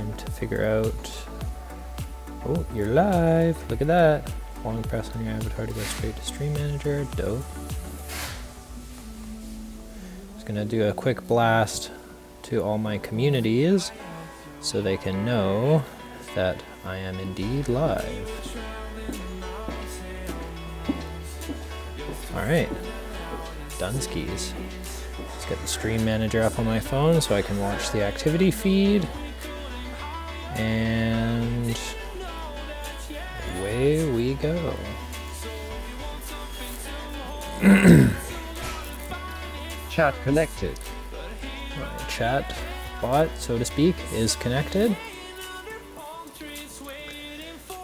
time to figure out. Oh, you're live. Look at that. Long press on your avatar to go straight to Stream Manager. Dope. Just gonna do a quick blast to all my communities so they can know that I am indeed live. Alright. Dunskies. Let's get the Stream Manager up on my phone so I can watch the activity feed. And away we go. Chat connected. My chat bot, so to speak, is connected.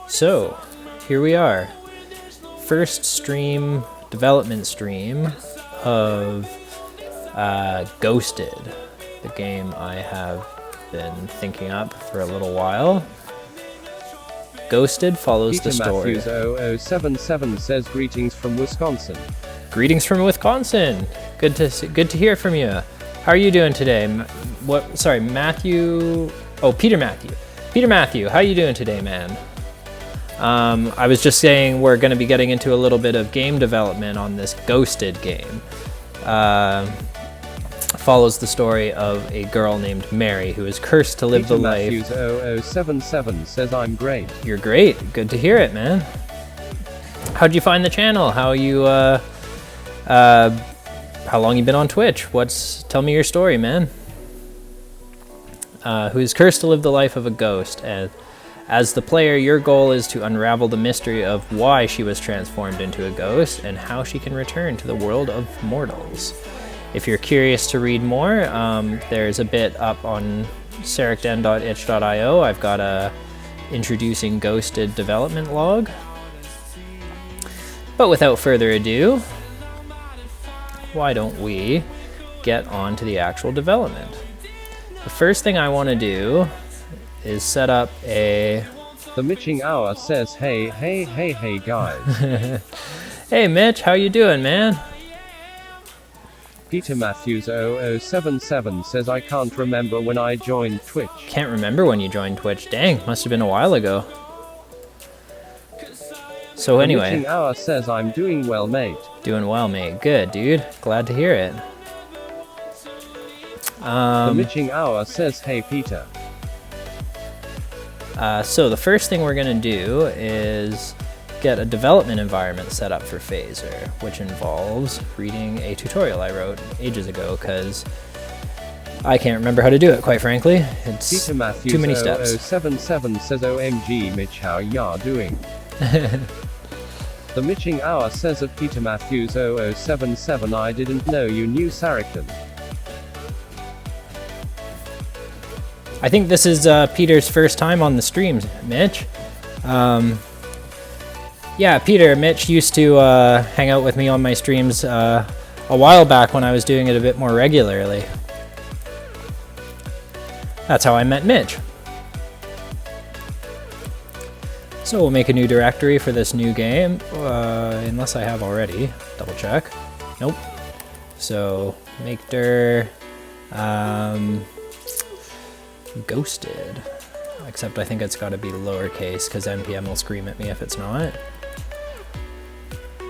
So, here we are. First stream, development stream of Ghosted, the game I have been thinking up for a little while. Ghosted follows Peter the story. Matthews 0077 says greetings from Wisconsin. Greetings from Wisconsin. Good to hear from you. How are you doing today? Matthew. Oh, Peter Matthew. Peter Matthew, how are you doing today, man? I was just saying we're going to be getting into a little bit of game development on this Ghosted game. Follows the story of a girl named Mary who is cursed to live Peter the life. Matthews 0077 says I'm great. You're great. Good to hear it, man. How'd you find the channel? How you how long you been on Twitch? Tell me your story, man. Who is cursed to live the life of a ghost, and as the player, your goal is to unravel the mystery of why she was transformed into a ghost and how she can return to the world of mortals. If you're curious to read more, there's a bit up on sarikden.itch.io. I've got a introducing Ghosted development log. But without further ado, why don't we get on to the actual development? The first thing I want to do is set up a... The Mitching Hour says hey guys. Hey Mitch, how you doing, man? Peter Matthews 0077 says I can't remember when I joined Twitch. Can't remember when you joined Twitch. Dang, must have been a while ago. So anyway. The Mitching Hour says I'm doing well, mate. Doing well, mate. Good, dude. Glad to hear it. The Mitching Hour says hey Peter. So the first thing we're going to do is get a development environment set up for Phaser, which involves reading a tutorial I wrote ages ago, because I can't remember how to do it, quite frankly. It's Peter Matthews too many steps. 0077 says OMG Mitch, how ya doing? The Mitching Hour says of Peter Matthews 0077 I didn't know you knew Sarikden. I think this is Peter's first time on the streams, Mitch. Yeah, Peter, Mitch used to hang out with me on my streams a while back when I was doing it a bit more regularly. That's how I met Mitch. So we'll make a new directory for this new game, unless I have already. Double check. Nope. So make dir Ghosted. Except I think it's got to be lowercase because npm will scream at me if it's not.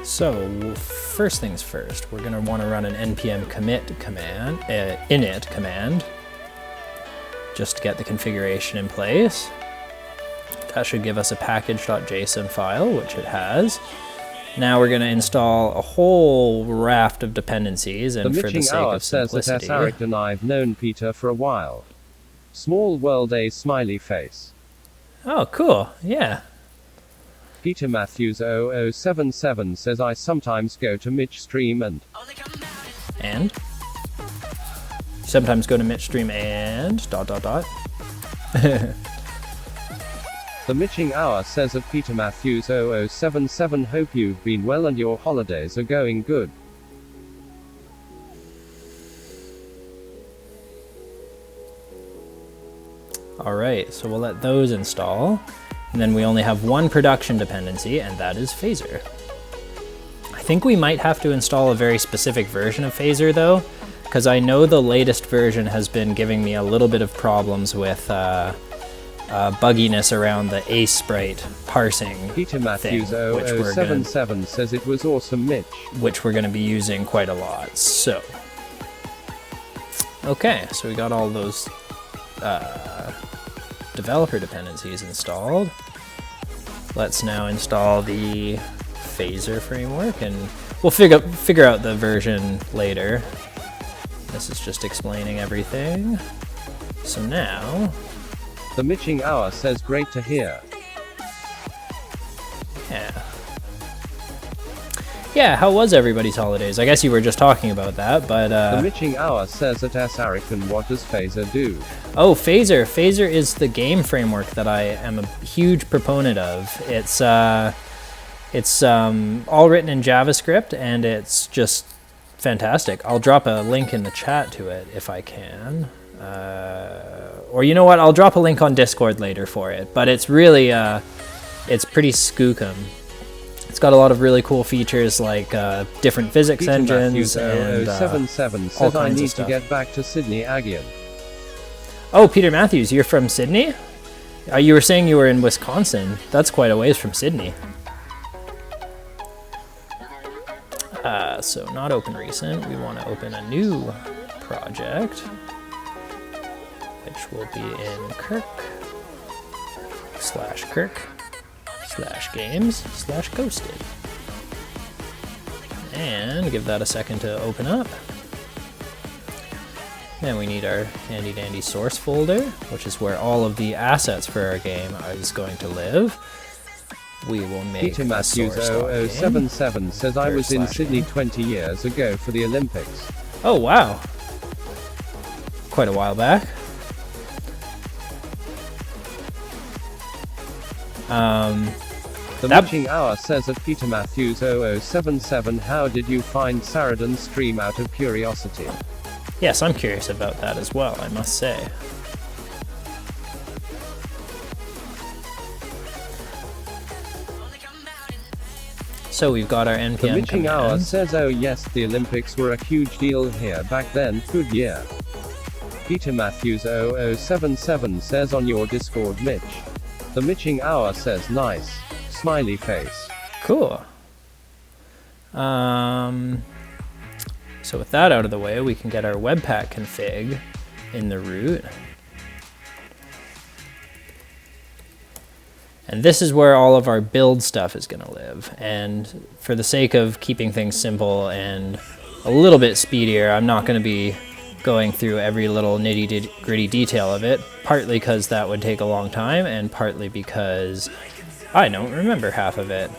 So first things first, we're going to want to run an npm commit command, init command, just to get the configuration in place. That should give us a package.json file, which it has. Now we're going to install a whole raft of dependencies, and for the sake of simplicity... The Mitching Hour says that Sarikden I've known Peter for a while. Small world a smiley face. Oh, cool. Yeah. Peter Matthews 0077 says I sometimes go to Mitch stream and... Sometimes go to Mitch stream and... ... The Mitching Hour says of Peter Matthews 0077 hope you've been well and your holidays are going good. Alright, so we'll let those install. And then we only have one production dependency, and that is Phaser. I think we might have to install a very specific version of Phaser though, because I know the latest version has been giving me a little bit of problems with bugginess around the Aseprite parsing Peter thing, Matthews which we're gonna, 0077 says it was awesome, Mitch. which we're going to be using quite a lot. So, okay, so we got all those developer dependencies installed. Let's now install the phaser framework, and we'll figure out the version later. This is just explaining everything. So now, The Mitching Hour says great to hear. yeah, how was everybody's holidays? I guess you were just talking about that, but The Mitching Hour says at Aseprite, what does phaser do? oh, Phaser. Phaser is the game framework that I am a huge proponent of. It's all written in JavaScript, and it's just fantastic. I'll drop a link in the chat to it if I can. Or you know what? I'll drop a link on Discord later for it. But it's really, it's pretty skookum. It's got a lot of really cool features like different physics Peter engines Matthews and 077 all says I kinds of need to stuff. get back to Sydney again. Oh, Peter Matthews, you're from Sydney? You were saying you were in Wisconsin. That's quite a ways from Sydney. So not open recent. We want to open a new project, which will be in Kirk/games/ghosted. And give that a second to open up. Then we need our handy dandy source folder, which is where all of the assets for our game is going to live. We will make Peter a Matthews source.game. 0077 says I was in Sydney /game. 20 years ago for the Olympics. Oh, wow. Quite a while back. The That- Mitching Hour says at Peter Matthews 0077 how did you find Saradin's stream out of curiosity? Yes, I'm curious about that as well, I must say. So we've got our The npm Mitching Hour command. says oh yes, the Olympics were a huge deal here back then, good year. Peter Matthews 0077 says on your Discord, Mitch. The Mitching Hour says nice. Smiley face. Cool. So with that out of the way, we can get our webpack config in the root. And this is where all of our build stuff is going to live. And for the sake of keeping things simple and a little bit speedier, I'm not going to be going through every little nitty-gritty detail of it, partly because that would take a long time, and partly because I don't remember half of it.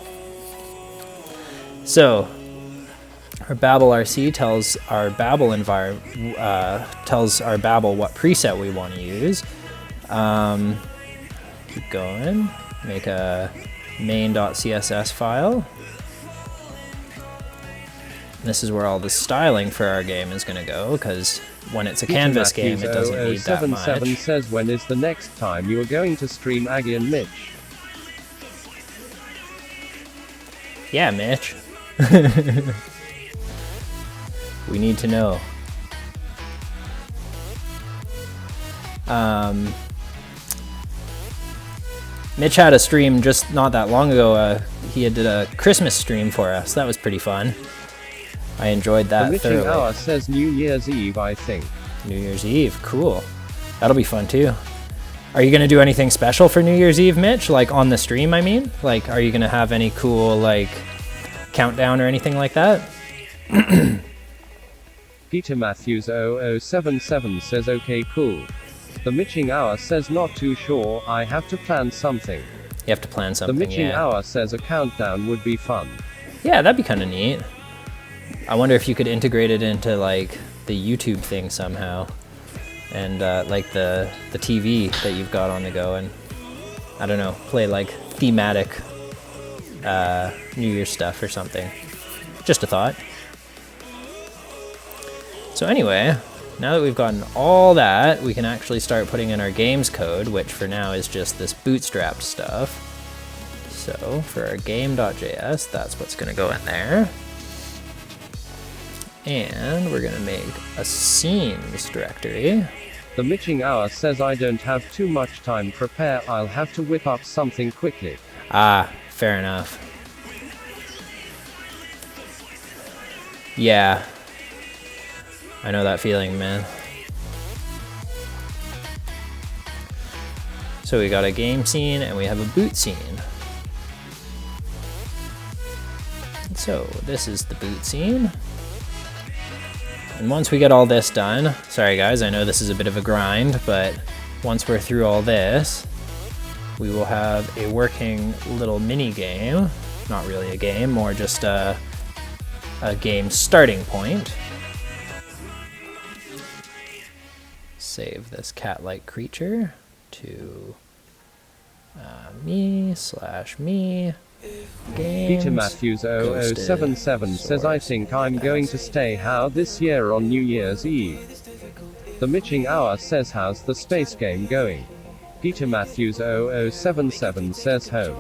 So, our Babel RC tells our Babel tells our Babel what preset we want to use. Keep going. Make a main.css file. This is where all the styling for our game is going to go, because when it's a canvas game, it doesn't need that 0077 much. says when is the next time you are going to stream Aggie and Mitch? Yeah, Mitch. We need to know. Mitch had a stream just not that long ago. He did a Christmas stream for us. That was pretty fun. I enjoyed The that Mitching thoroughly. Hour says New Year's Eve, I think. New Year's Eve, cool. That'll be fun too. Are you gonna do anything special for New Year's Eve, Mitch? Like on the stream, I mean? Like, are you gonna have any cool, like, countdown or anything like that? Peter Matthews 0077 says okay cool. The Mitching Hour says not too sure, I have to plan something. You have to plan The something, Mitching yeah. Hour says a countdown would be fun. Yeah, that'd be kind of neat. I wonder if you could integrate it into, like, the YouTube thing somehow. And, like, the TV that you've got on the go, and, I don't know, play, like, thematic New Year's stuff or something. Just a thought. So anyway, now that we've gotten all that, we can actually start putting in our games code, which for now is just this bootstrapped stuff. So for our game.js, that's what's going to go in there. And we're going to make a scenes directory. The The Mitching Hour says I don't have too much time to prepare, I'll have to whip up something quickly. Ah, fair enough. Yeah. I know that feeling, man. So we got a game scene and we have a boot scene. So this is the boot scene. And once we get all this done, sorry guys, I know this is a bit of a grind, but once we're through all this, we will have a working little mini game. Not really a game, more just a game starting point. Save this cat-like creature to me/me. Peter Matthews 0077 says I think I'm going to stay how this year on New Year's Eve. The Mitching Hour says how's the space game going? Peter Matthews 0077 says home.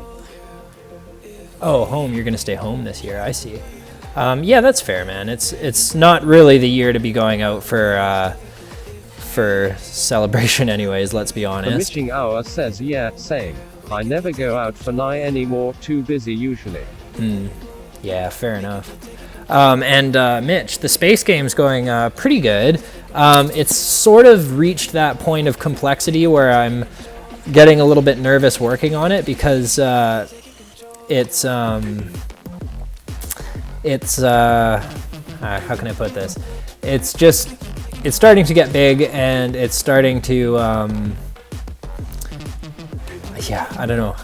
Oh, home, you're gonna stay home this year, I see. Yeah, that's fair, man. It's not really the year to be going out for celebration anyways, let's be honest. The Mitching Hour says yeah, same. I never go out for night anymore, too busy usually. Yeah, fair enough. Mitch, the space game's going pretty good. It's sort of reached that point of complexity where I'm getting a little bit nervous working on it because how can I put this? It's starting to get big and it's starting to yeah, I don't know.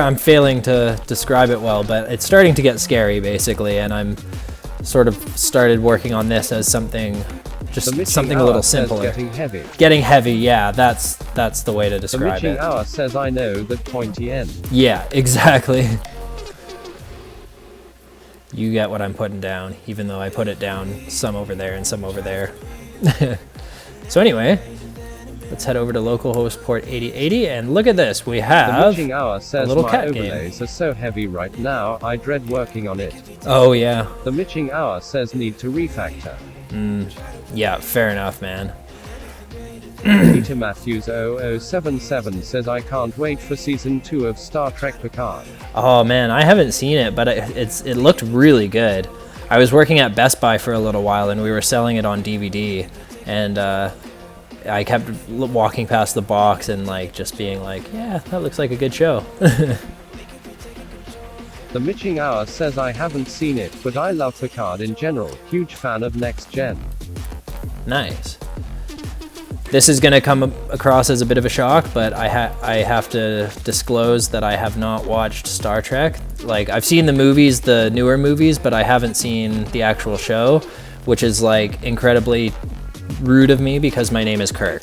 I'm failing to describe it well, but it's starting to get scary basically, and I'm sort of started working on this as something a little simpler. Getting heavy, yeah, that's the way to describe it. The Mitching Hour says I know that pointy end. Yeah, exactly. You get what I'm putting down, even though I put it down some over there and some over there. So anyway, let's head over to localhost port 8080 and look at this. We have the Hour says a little my cat overlays game. Are so heavy right now, I dread working on it. Oh yeah. The Mitching Hour says need to refactor. Yeah, fair enough, man. Peter Matthews 0077 says I can't wait for season 2 of Star Trek Picard. Oh man, I haven't seen it, but it looked really good. I was working at Best Buy for a little while and we were selling it on DVD, and I kept walking past the box and like just being like, yeah, that looks like a good show. The Mitching Hour says I haven't seen it, but I love Picard in general. Huge fan of Next Gen. Nice. This is going to come across as a bit of a shock, but I have to disclose that I have not watched Star Trek. Like, I've seen the movies, the newer movies, but I haven't seen the actual show, which is like incredibly rude of me because my name is Kirk.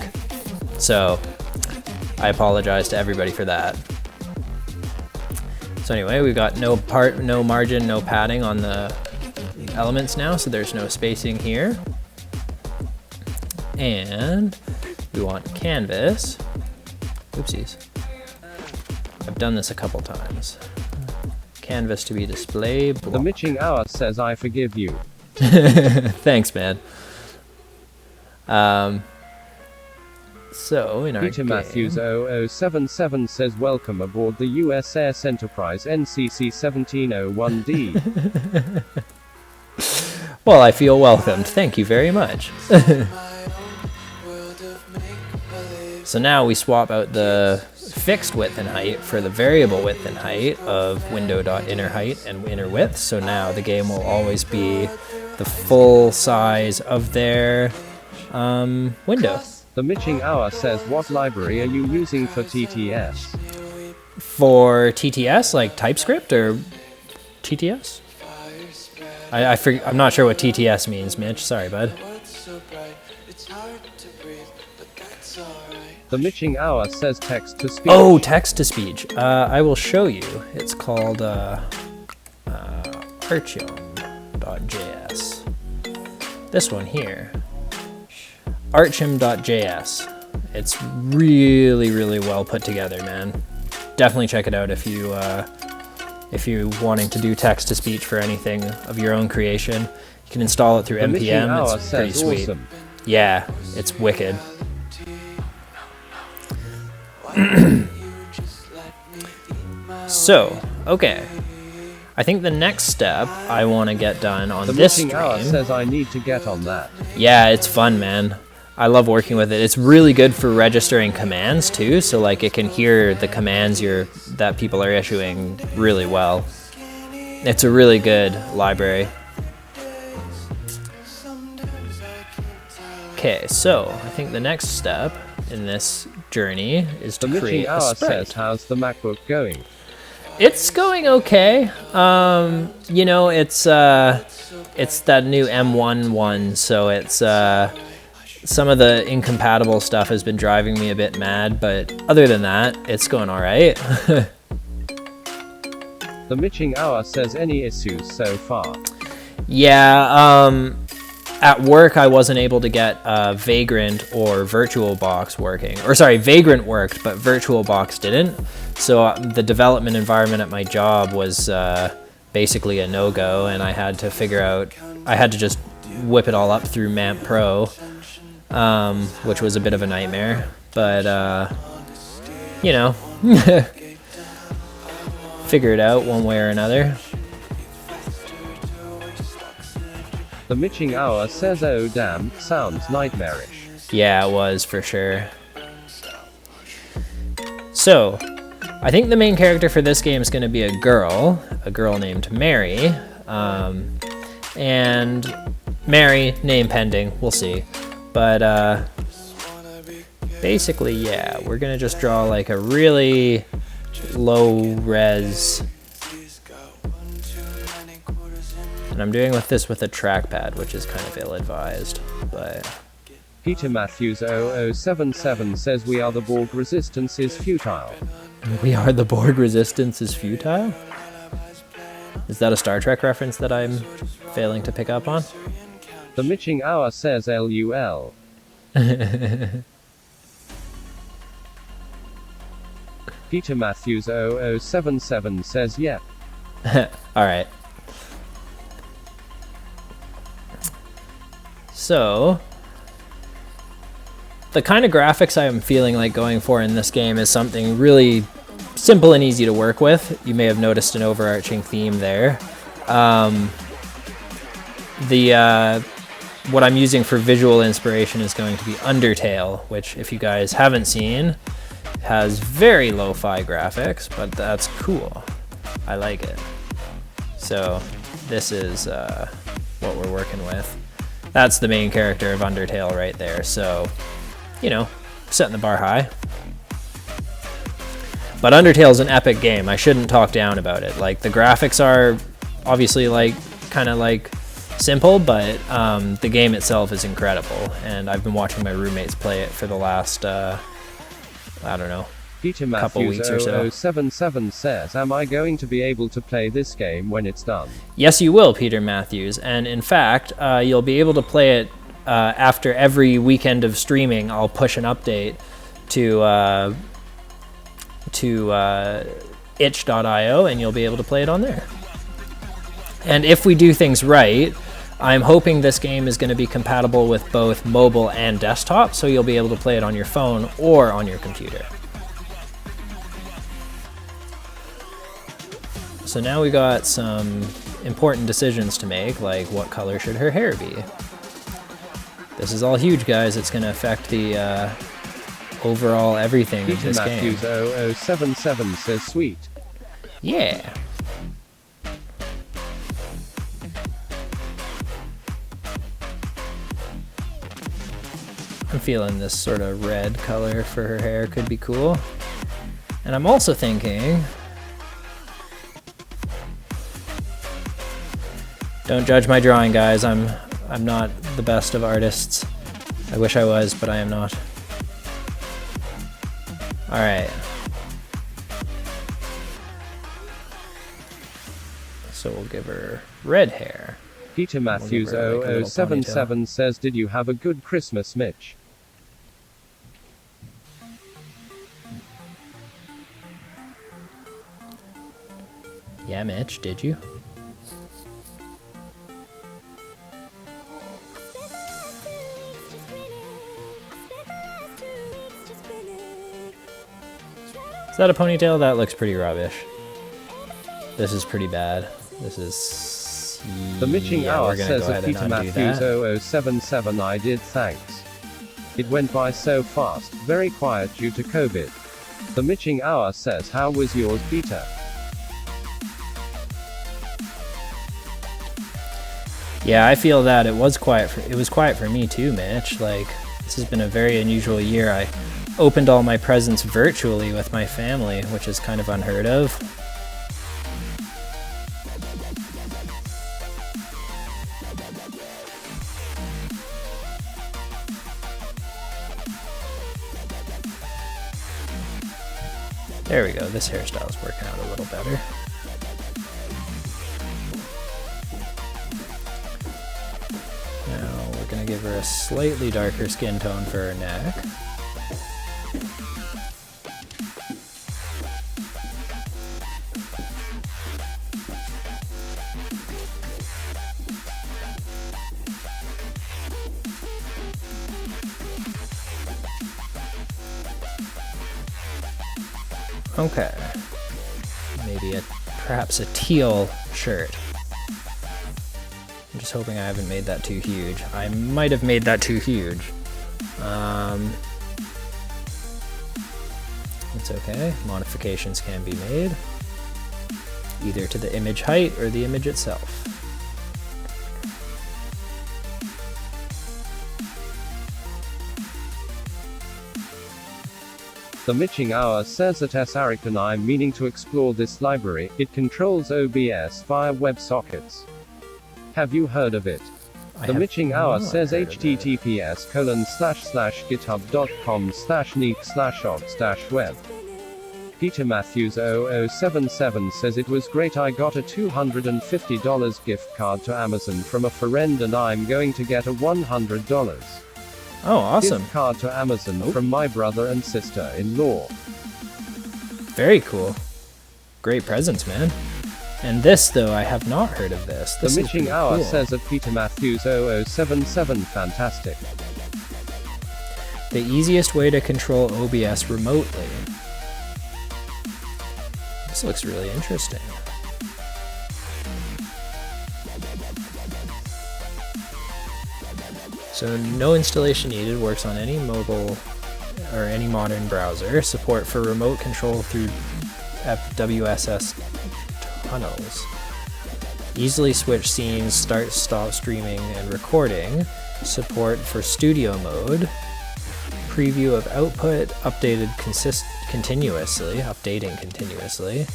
So I apologize to everybody for that. So anyway, we've got no margin, no padding on the elements now, so there's no spacing here. And we want canvas. Oopsies. I've done this a couple times. Canvas to be display. The Mitching Hour says I forgive you. Thanks, man. So in our Peter game, Matthews 0077 says welcome aboard the USS Enterprise NCC 1701D. Well, I feel welcomed. Thank you very much. So now we swap out the fixed width and height for the variable width and height of window.innerHeight and inner width. So now the game will always be the full size of their window. The Mitching Hour says what library are you using for TTS? For TTS, like TypeScript or TTS? I'm not sure what TTS means, Mitch. Sorry, bud. The Mitching Hour says text to speech. Oh, text to speech. I will show you. It's called archim.js. This one here. archim.js. It's really, really well put together, man. Definitely check it out if you're wanting to do text to speech for anything of your own creation. You can install it through npm. It's pretty sweet. Awesome. Yeah, it's wicked. So, okay. I think the next step I want to get done on this stream... The missing hour says I need to get on that. Yeah, it's fun, man. I love working with it. It's really good for registering commands too, so like it can hear the commands that people are issuing really well. It's a really good library. Okay, so I think the next step in this journey is to create a sprite. Says, how's the MacBook going? It's going okay. You know, it's that new M1 one, so it's some of the incompatible stuff has been driving me a bit mad, but other than that, it's going all right. The Mitching Hour says any issues so far? Yeah, at work I wasn't able to get Vagrant or VirtualBox working. Or sorry, Vagrant worked, but VirtualBox didn't. So the development environment at my job was basically a no-go, and I had to just whip it all up through MAMP Pro, which was a bit of a nightmare. But, you know, figure it out one way or another. The Mitching Hour says, oh damn, sounds nightmarish. Yeah, it was for sure. So, I think the main character for this game is going to be a girl named Mary. And Mary, name pending, we'll see. But basically, yeah, we're going to just draw like a really low res. And I'm doing this with a trackpad, which is kind of ill-advised, but... Peter Matthews 0077 says we are the Borg resistance is futile. We are the Borg resistance is futile? Is that a Star Trek reference that I'm failing to pick up on? The Mitching Hour says LUL. Peter Matthews 0077 says yep. Alright. So, the kind of graphics I am feeling like going for in this game is something really simple and easy to work with. You may have noticed an overarching theme there. What I'm using for visual inspiration is going to be Undertale, which, if you guys haven't seen, has very lo-fi graphics, but that's cool. I like it. So, this is what we're working with. That's the main character of Undertale right there, so, you know, setting the bar high. But Undertale's an epic game. I shouldn't talk down about it. Like, the graphics are obviously, like, kind of, like, simple, but the game itself is incredible. And I've been watching my roommates play it for the last, I don't know, Peter couple weeks or so. 0077 says, am I going to be able to play this game when it's done? Yes, you will, Peter Matthews. And in fact, you'll be able to play it after every weekend of streaming. I'll push an update to itch.io, and you'll be able to play it on there. And if we do things right, I'm hoping this game is going to be compatible with both mobile and desktop, so you'll be able to play it on your phone or on your computer. So now we got some important decisions to make, like what color should her hair be. This is all huge, guys. It's going to affect the overall everything of this game. Peter Matthews 0077 says sweet. Yeah. I'm feeling this sort of red color for her hair could be cool. And I'm also thinking... Don't judge my drawing, guys. I'm not the best of artists. I wish I was, but I am not. Alright. So we'll give her red hair. Peter Matthews 0077 says, did you have a good Christmas, Mitch? Yeah, Mitch, did you? Is that a ponytail? That looks pretty rubbish. This is pretty bad. This is... The Mitching yeah, Hour we're gonna says go of ahead and Peter undo Matthews that. 0077 I did thanks. It went by so fast, very quiet due to COVID. The Mitching Hour says how was yours Peter? Yeah, I feel that it was quiet for me too, Mitch. Like, this has been a very unusual year. I opened all my presents virtually with my family, which is kind of unheard of. There we go, this hairstyle's working out a little better. Now we're gonna give her a slightly darker skin tone for her neck. Okay, maybe perhaps a teal shirt. I'm just hoping I haven't made that too huge. I might have made that too huge. It's okay, modifications can be made, either to the image height or the image itself. The Mitching Hour says that Aseprite and I'm meaning to explore this library. It controls OBS via WebSockets. Have you heard of it? The Mitching Hour says https://github.com/neek/ops-web. Peter Matthews 0077 says it was great. I got a $250 gift card to Amazon from a friend and I'm going to get a $100 Oh, awesome. gift card to Amazon from my brother and sister-in-law. Very cool. Great presents, man. And this, though, I have not heard of this. This The is Mitching pretty Hour cool. says at Peter Matthews 0077 fantastic. The easiest way to control OBS remotely. This looks really interesting. So no installation needed, works on any mobile or any modern browser. Support for remote control through WSS tunnels. Easily switch scenes, start, stop streaming and recording. Support for studio mode. Preview of output, updating continuously.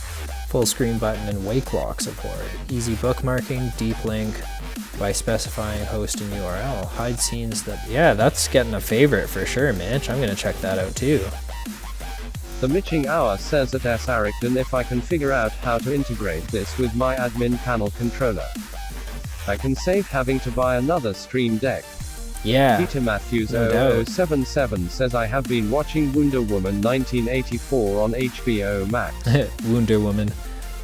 Full screen button and wake lock support. Easy bookmarking, deep link by specifying host and URL. Hide scenes that, yeah, that's getting a favorite for sure, Mitch. I'm gonna check that out too. The Mitching Hour says at Aseprite and if I can figure out how to integrate this with my admin panel controller, I can save having to buy another Stream Deck. Yeah. Peter Matthews No doubt. 0077 says I have been watching Wonder Woman 1984 on HBO Max. Wonder Woman.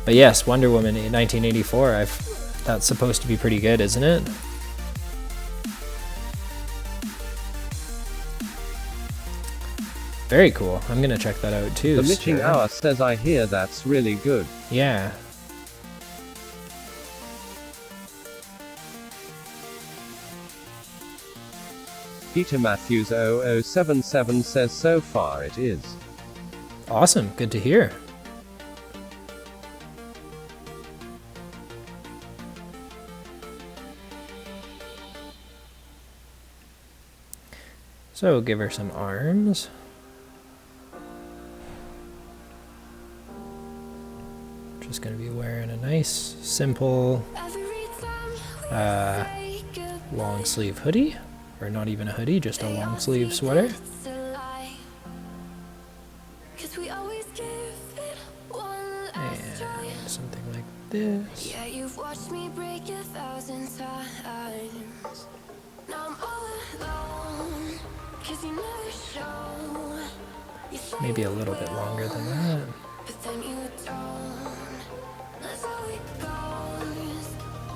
But yes, Wonder Woman in 1984, that's supposed to be pretty good, isn't it? Very cool. I'm gonna check that out too. The Mitching sir. Hour says I hear that's really good. Yeah. Peter Matthews 0077 says so far it is. Awesome. Good to hear. So give her some arms. Just gonna be wearing a nice, simple, long sleeve hoodie, or not even a hoodie, just a long sleeve sweater. And something like this. Yeah, you've watched me break 1,000 times. Now I'm all alone, 'cause you never show. You say Maybe a little bit longer than that. but then you don't. That's how it goes.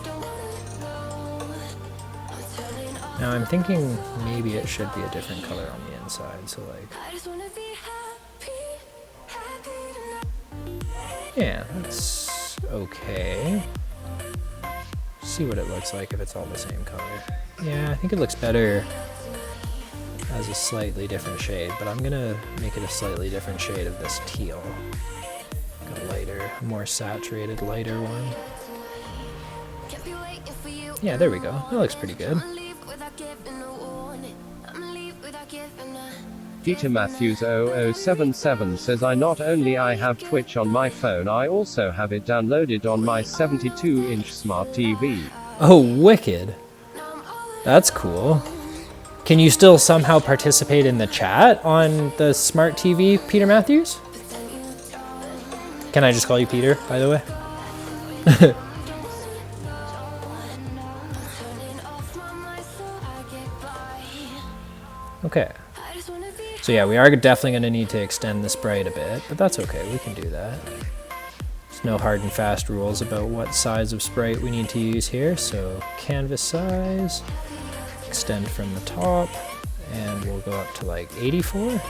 Don't wanna know. I'm turning off. Now I'm thinking maybe it should be a different color on the inside, so like, I just wanna be happy, happy Yeah, that's okay. See what it looks like if it's all the same color. Yeah, I think it looks better as a slightly different shade, but I'm gonna make it a slightly different shade of this teal. Like a lighter, more saturated, lighter one. Yeah, there we go. That looks pretty good. Peter Matthews 0077 says I not only I have Twitch on my phone, I also have it downloaded on my 72-inch smart TV. Oh, wicked. That's cool. Can you still somehow participate in the chat on the smart TV, Peter Matthews? Can I just call you Peter, by the way? Okay. So yeah, we are definitely going to need to extend the sprite a bit, but that's okay, we can do that. There's no hard and fast rules about what size of sprite we need to use here, so canvas size, extend from the top, and we'll go up to like 84.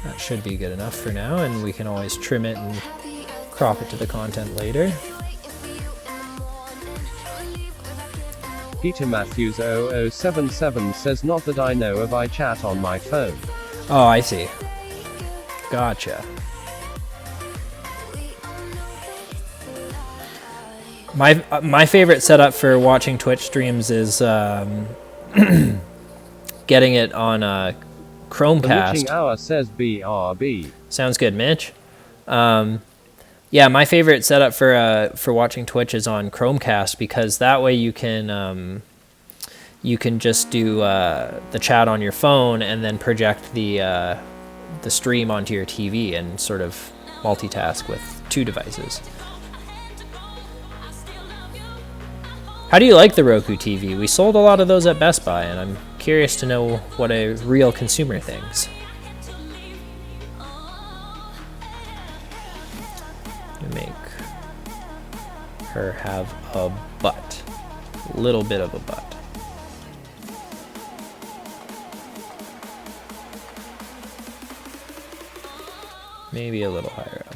That should be good enough for now, and we can always trim it and crop it to the content later. Peter Matthews 0077 says not that I know of, I chat on my phone. Oh, I see. Gotcha. My favorite setup for watching Twitch streams is getting it on a Chromecast. The witching hour says BRB. Sounds good, Mitch. Yeah, my favorite setup for watching Twitch is on Chromecast, because that way you can just do the chat on your phone and then project the stream onto your TV and sort of multitask with two devices. How do you like the Roku TV? We sold a lot of those at Best Buy, and I'm curious to know what a real consumer thinks. Make her have a butt. A little bit of a butt. Maybe a little higher up.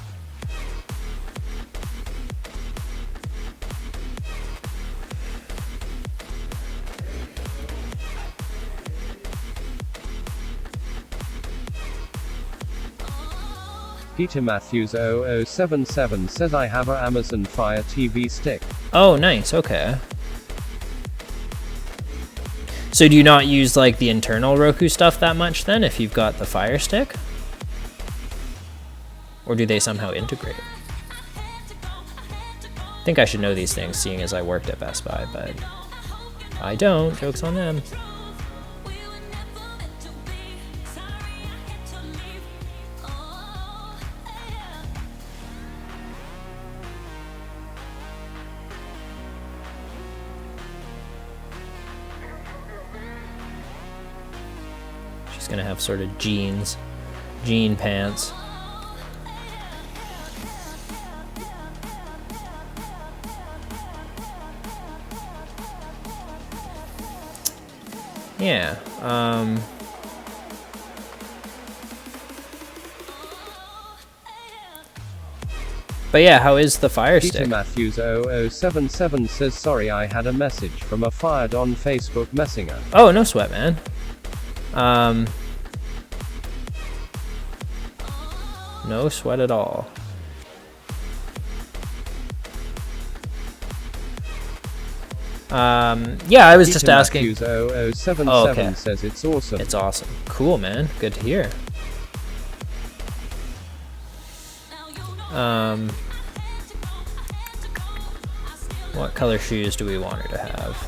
Peter Matthews 0077 says I have a Amazon Fire TV stick. Oh, nice. Okay. So do you not use like the internal Roku stuff that much then if you've got the Fire Stick? Or do they somehow integrate? I think I should know these things, seeing as I worked at Best Buy, but I don't. Joke's on them. She's gonna have sort of jean pants. Yeah, but yeah, how is the Fire Stick? Peter Matthews 0077 says sorry I had a message from a fired on Facebook Messenger. Oh, no sweat, man. No sweat at all. Yeah, I was Peter just asking. Matthews 0077 Oh, okay. says it's awesome. It's awesome. Cool, man. Good to hear. What color shoes do we want her to have?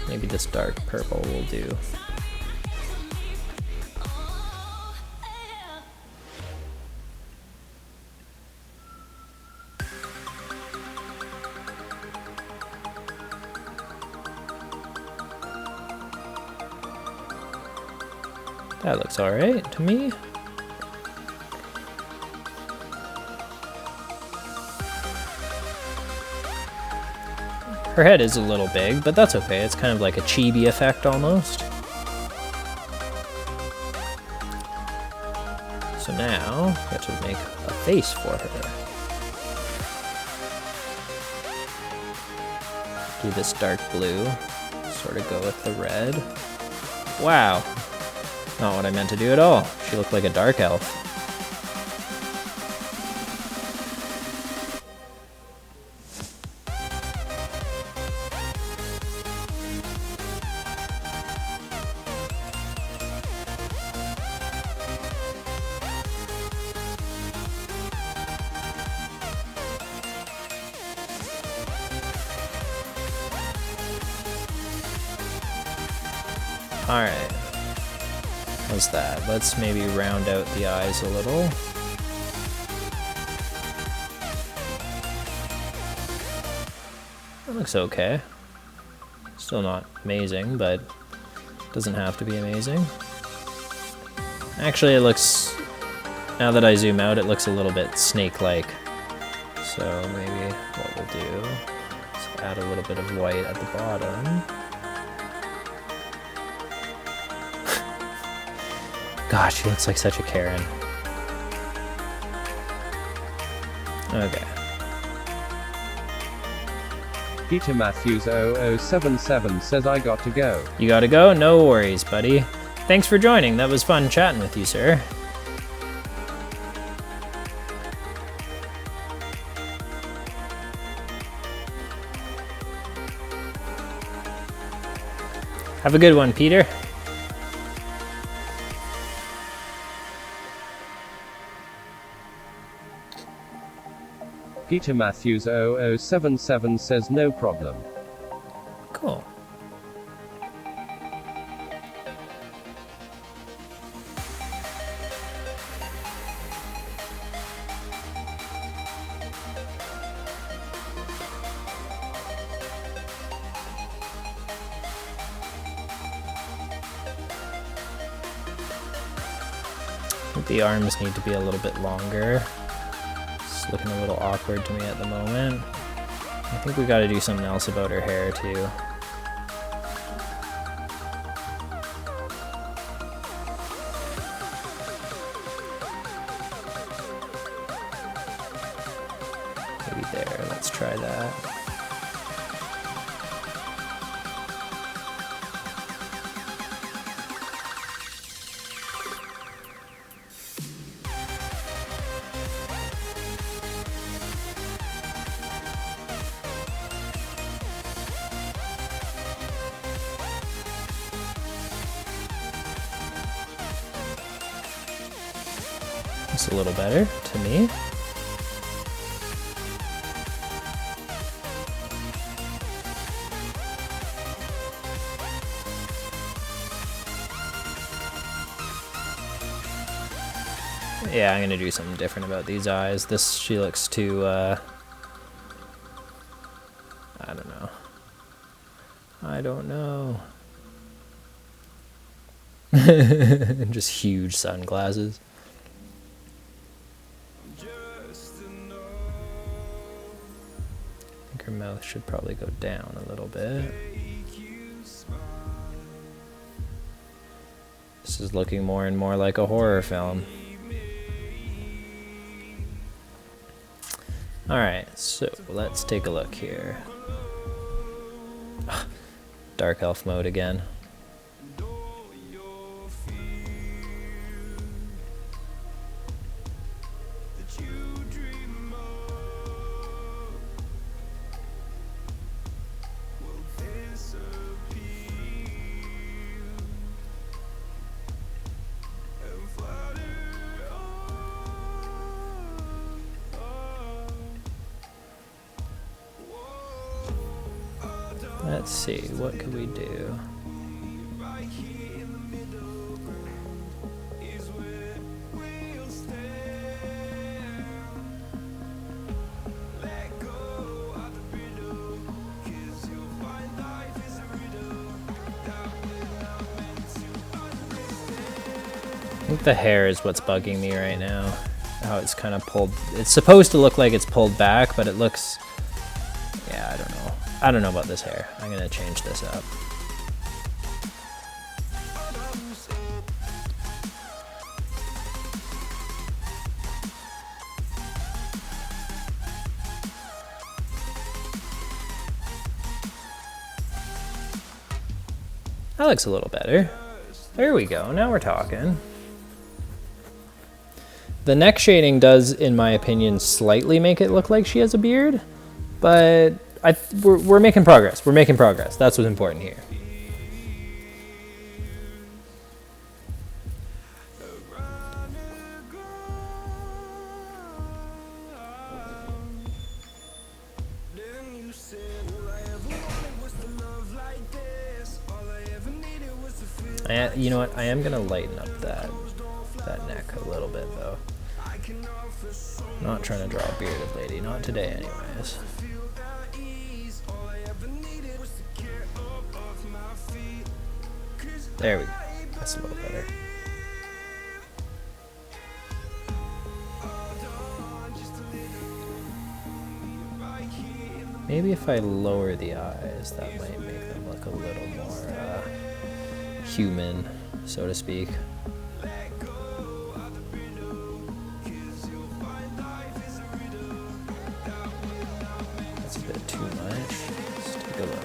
Maybe this dark purple will do. That looks alright to me. Her head is a little big, but that's okay. It's kind of like a chibi effect almost. So now, I have to make a face for her. Do this dark blue, sort of go with the red. Wow, not what I meant to do at all. She looked like a dark elf. Alright, how's that? Let's maybe round out the eyes a little. That looks okay. Still not amazing, but doesn't have to be amazing. Actually, it looks, now that I zoom out, it looks a little bit snake-like. So maybe what we'll do is add a little bit of white at the bottom. Gosh, she looks like such a Karen. Okay. Peter Matthews 0077 says I got to go. You gotta go? No worries, buddy. Thanks for joining. That was fun chatting with you, sir. Have a good one, Peter. Peter Matthews 0077 says no problem. Cool. I think the arms need to be a little bit longer. It's looking a little awkward to me at the moment. I think we got to do something else about her hair too. Maybe there, let's try that. It's a little better to me. Yeah, I'm gonna do something different about these eyes. She looks too, I don't know. I don't know. Just huge sunglasses. I think her mouth should probably go down a little bit. This is looking more and more like a horror film. Alright, so let's take a look here. Dark elf mode again. Let's see, what could we do? I think the hair is what's bugging me right now. How it's kind of pulled. It's supposed to look like it's pulled back, but it looks... Yeah, I don't know. I don't know about this hair. I'm gonna change this up. That looks a little better. There we go, now we're talking. The neck shading does, in my opinion, slightly make it look like she has a beard, but we're making progress. We're making progress. That's what's important here. You know what? I am gonna lighten up that neck a little bit, though. Not trying to draw a bearded lady, not today, anyways. There we go. That's a little better. Maybe if I lower the eyes, that might make them look a little more human, so to speak. That's a bit too much. Let's take a look.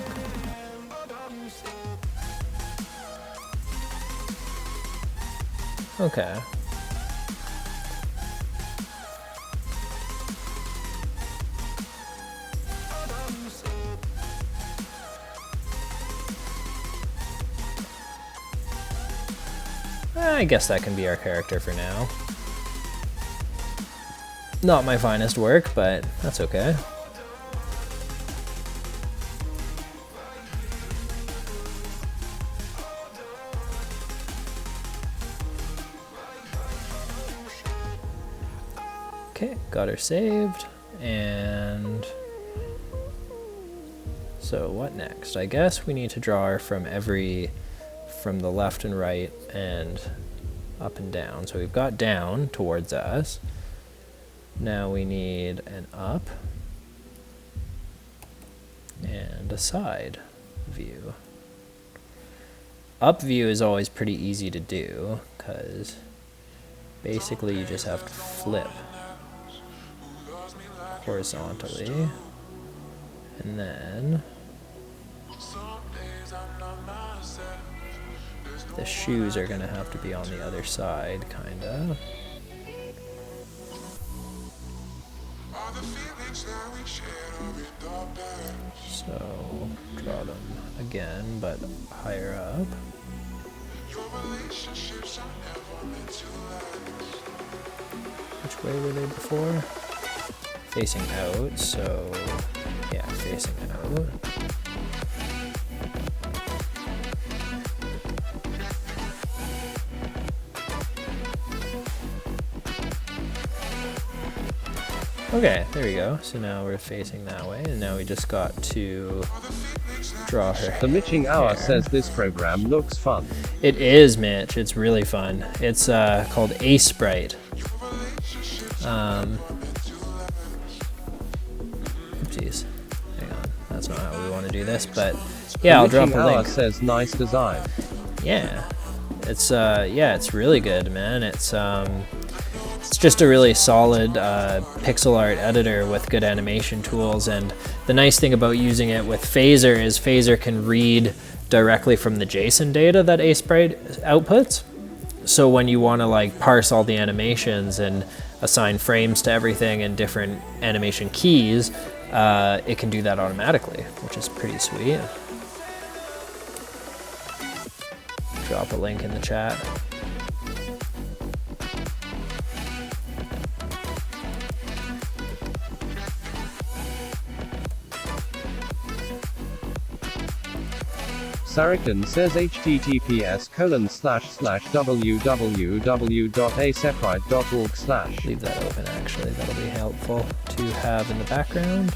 Okay. I guess that can be our character for now. Not my finest work, but that's okay. Okay, got her saved, and so what next? I guess we need to draw her from the left and right and up and down. So we've got down towards us. Now we need an up and a side view. Up view is always pretty easy to do because basically you just have to flip horizontally, and then the shoes are gonna have to be on the other side, kinda. So draw them again, but higher up. Which way were they before? Facing out, so yeah, facing out. Okay, there we go. So now we're facing that way, and now we just got to draw her. The Mitching Hour hair. says this program looks fun. It is, Mitch. It's really fun. It's called Aseprite. Oopsies. Hang on. That's not how we want to do this, but yeah, I'll drop a Hour link. says nice design. Yeah. It's really good, man. It's just a really solid pixel art editor with good animation tools, and the nice thing about using it with Phaser is Phaser can read directly from the JSON data that Aseprite outputs. So when you want to like parse all the animations and assign frames to everything and different animation keys, it can do that automatically, which is pretty sweet. Drop a link in the chat. Sarakin says https://www.aseprite.org/. Leave that open, actually. That'll be helpful to have in the background.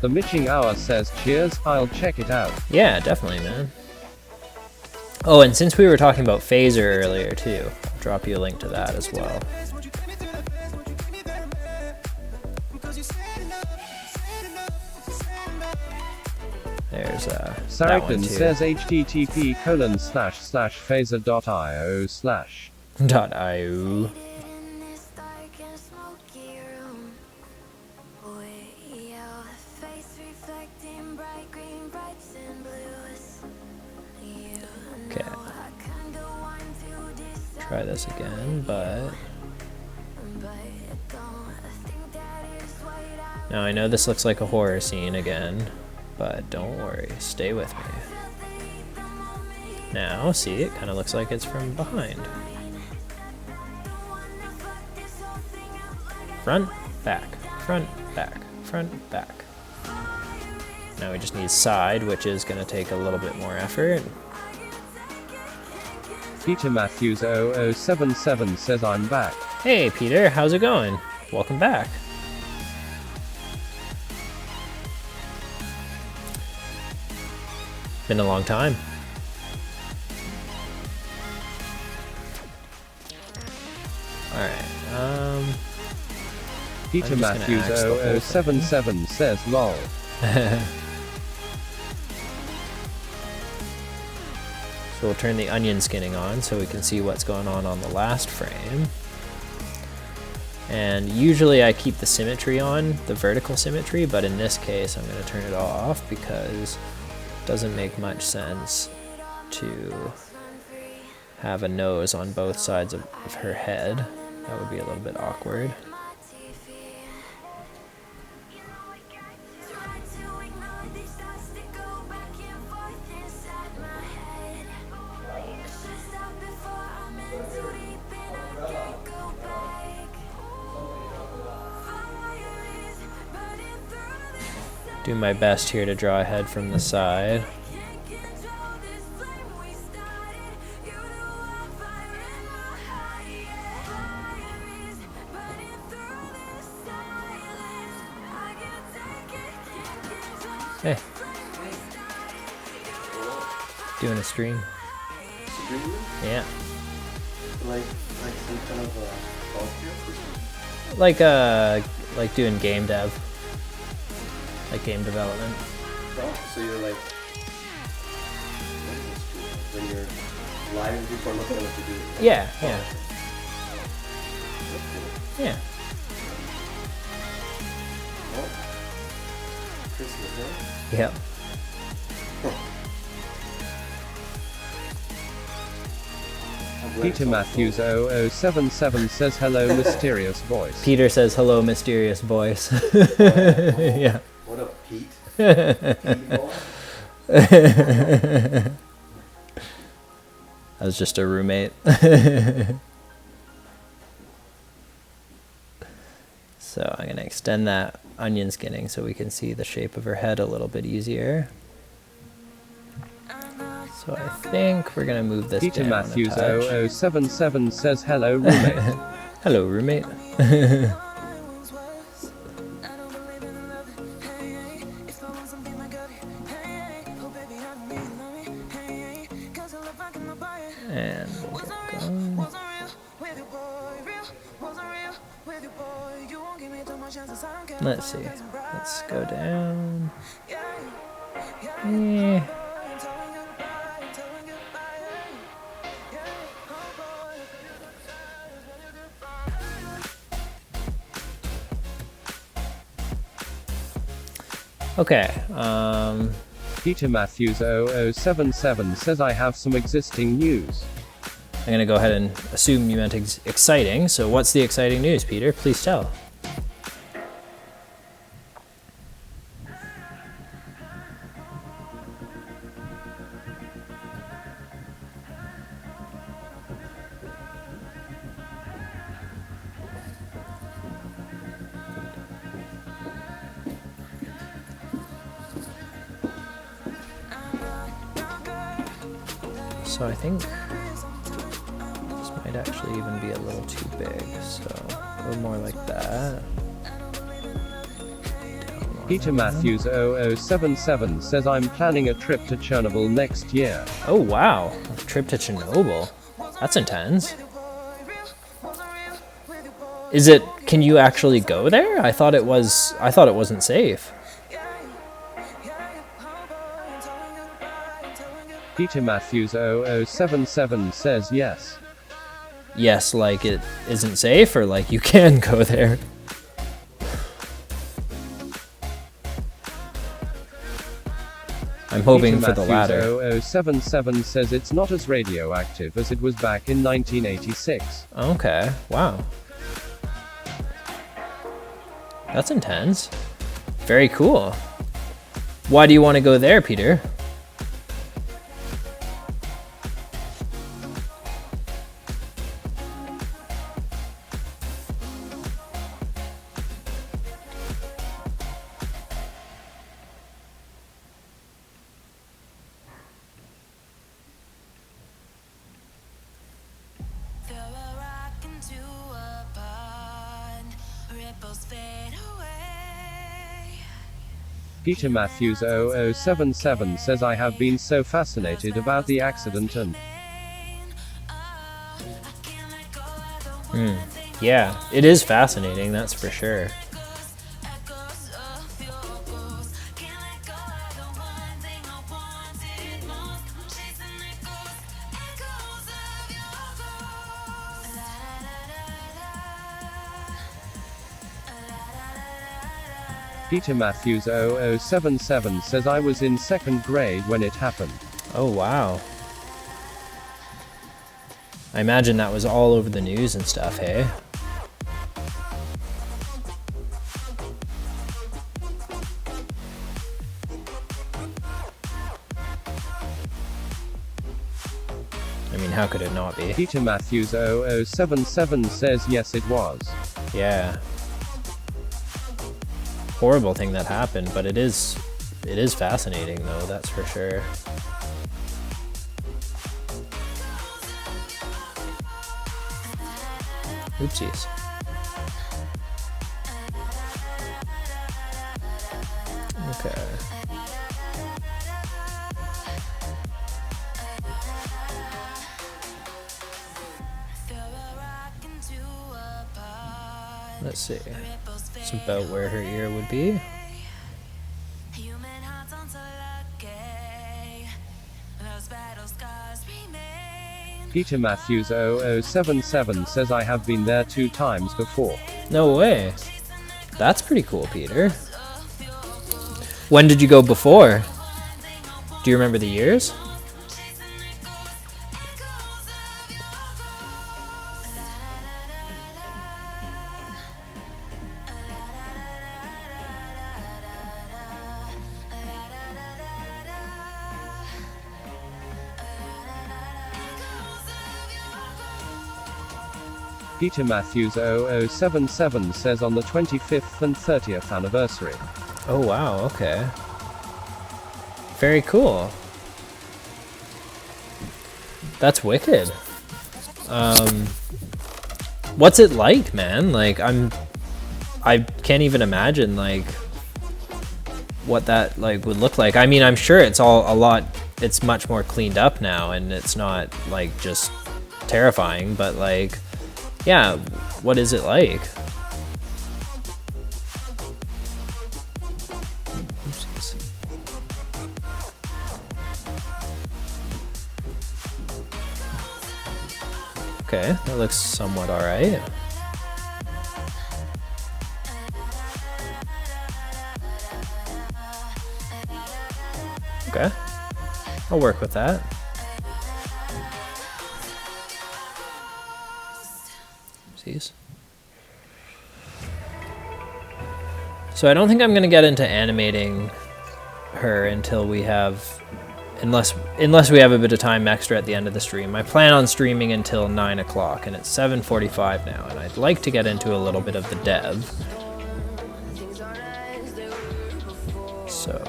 The Mitching Hour says cheers, I'll check it out. Yeah, definitely, man. Oh, and since we were talking about Phaser earlier, too, I'll drop you a link to that as well. There's that one Sarakin too. says http://phaser.io/. .io. In this dark and smoky room, with your face reflecting try this again, but... Now I know this looks like a horror scene again, but don't worry, stay with me. Now, see, it kind of looks like it's from behind. Front, back, front, back, front, back. Now we just need side, which is going to take a little bit more effort. Peter Matthews 0077 says I'm back. Hey Peter, how's it going? Welcome back. Been a long time. Alright, Peter Matthews 0077 says lol. So we'll turn the onion skinning on so we can see what's going on the last frame. And usually I keep the symmetry on, the vertical symmetry, but in this case I'm going to turn it off because it doesn't make much sense to have a nose on both sides of her head. That would be a little bit awkward. Do my best here to draw a head from the side. Hey. Doing a stream. Yeah. Like some kind of Like doing game dev. Like game development. Oh, so you're like, when you're live before looking at what you do. Yeah, yeah. Yeah. Oh. Christmas, huh? Yep. Peter Matthews 0077 says hello mysterious voice. Peter says hello mysterious voice. Yeah. What up, Pete? Pete boy? That was just a roommate. So I'm going to extend that onion skinning so we can see the shape of her head a little bit easier. So I think we're going to move this Peter down Matthews a touch. 0077 says hello roommate. Hello roommate. And we'll get going. Let's see. Let's go down. Yeah. Okay. Peter Matthews 0077 says I have some existing news. I'm going to go ahead and assume you meant exciting. So what's the exciting news, Peter? Please tell. So I think this might actually even be a little too big, so go more like that. Peter Matthews 0077 says I'm planning a trip to Chernobyl next year. Oh wow, a trip to Chernobyl. That's intense. Is it, can you actually go there? I thought it wasn't safe. Peter Matthews 0077 says yes. Yes, like it isn't safe, or like you can go there? I'm hoping Peter for the latter. Matthews 0077 says it's not as radioactive as it was back in 1986. Okay, wow. That's intense. Very cool. Why do you want to go there, Peter? Throw a rock into a pond, ripples fade away. Peter Matthews 0077 says I have been so fascinated about the accident and Yeah, it is fascinating, that's for sure. Echoes of your ghost, can't let go of the one thing I wanted most. Chasing echoes of your ghost. La la la la. Peter Matthews 0077 says I was in 2nd grade when it happened. Oh, wow. I imagine that was all over the news and stuff, hey? I mean, how could it not be? Peter Matthews 0077 says yes it was. Yeah. Horrible thing that happened, but it is fascinating though, that's for sure. Oopsies. Okay. Throw a rock into a pond, Let's see. ripples It's fade about where her ear would be. Human hearts aren't so lucky. Those battle scars remain. Peter Matthews 0077 says I have been there 2 times before. No way. That's pretty cool, Peter. When did you go before? Do you remember the years? Peter Matthews 0077 says on the 25th and 30th anniversary. Oh wow, okay. Very cool. That's wicked. What's it like, man? Like I can't even imagine like what that like would look like. I mean, I'm sure it's it's much more cleaned up now and it's not like just terrifying, but like yeah, what is it like? Oopsies. Okay, that looks somewhat alright. Okay, I'll work with that. Oopsies. So I don't think I'm gonna get into animating her until we have, unless we have a bit of time extra at the end of the stream. I plan on streaming until 9 o'clock, and it's 7:45 now, and I'd like to get into a little bit of the dev. So.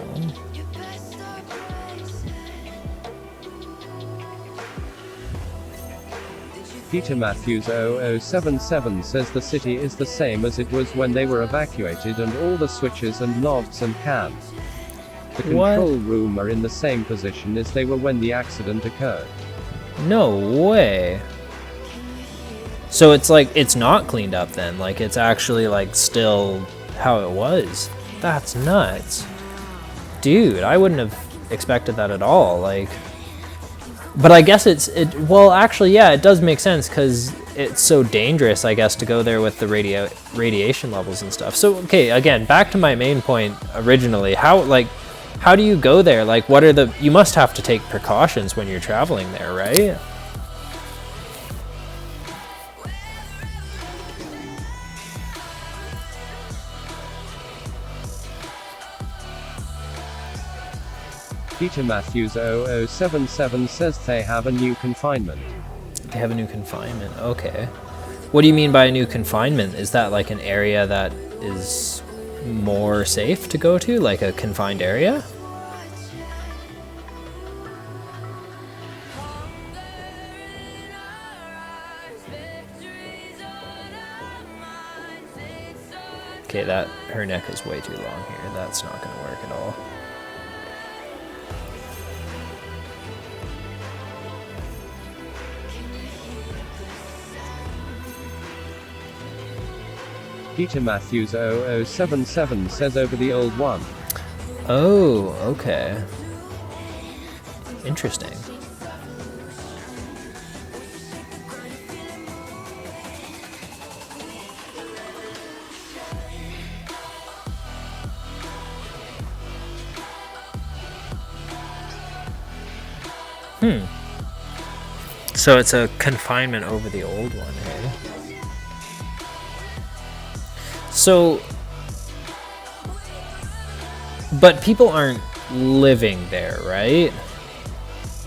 Peter Matthews 0077 says the city is the same as it was when they were evacuated and all the switches and knobs and cans. The control room are in the same position as they were when the accident occurred. No way. So it's like, it's not cleaned up then, like it's actually like still how it was. That's nuts. Dude, I wouldn't have expected that at all, like. But I guess well actually yeah, it does make sense because it's so dangerous, I guess, to go there with the radiation levels and stuff. So okay, again, back to my main point originally, how, like, How do you go there? Like, what are the... You must have to take precautions when you're traveling there, right? Peter Matthews 0077 says they have a new confinement. They have a new confinement. Okay. What do you mean by a new confinement? Is that like an area that is more safe to go to? Like a confined area? Okay, that her neck is way too long here. That's not going to work at all. Peter Matthews 0077 says over the old one. Oh, okay. Interesting. So it's a confinement over the old one, hey? So, but people aren't living there, right?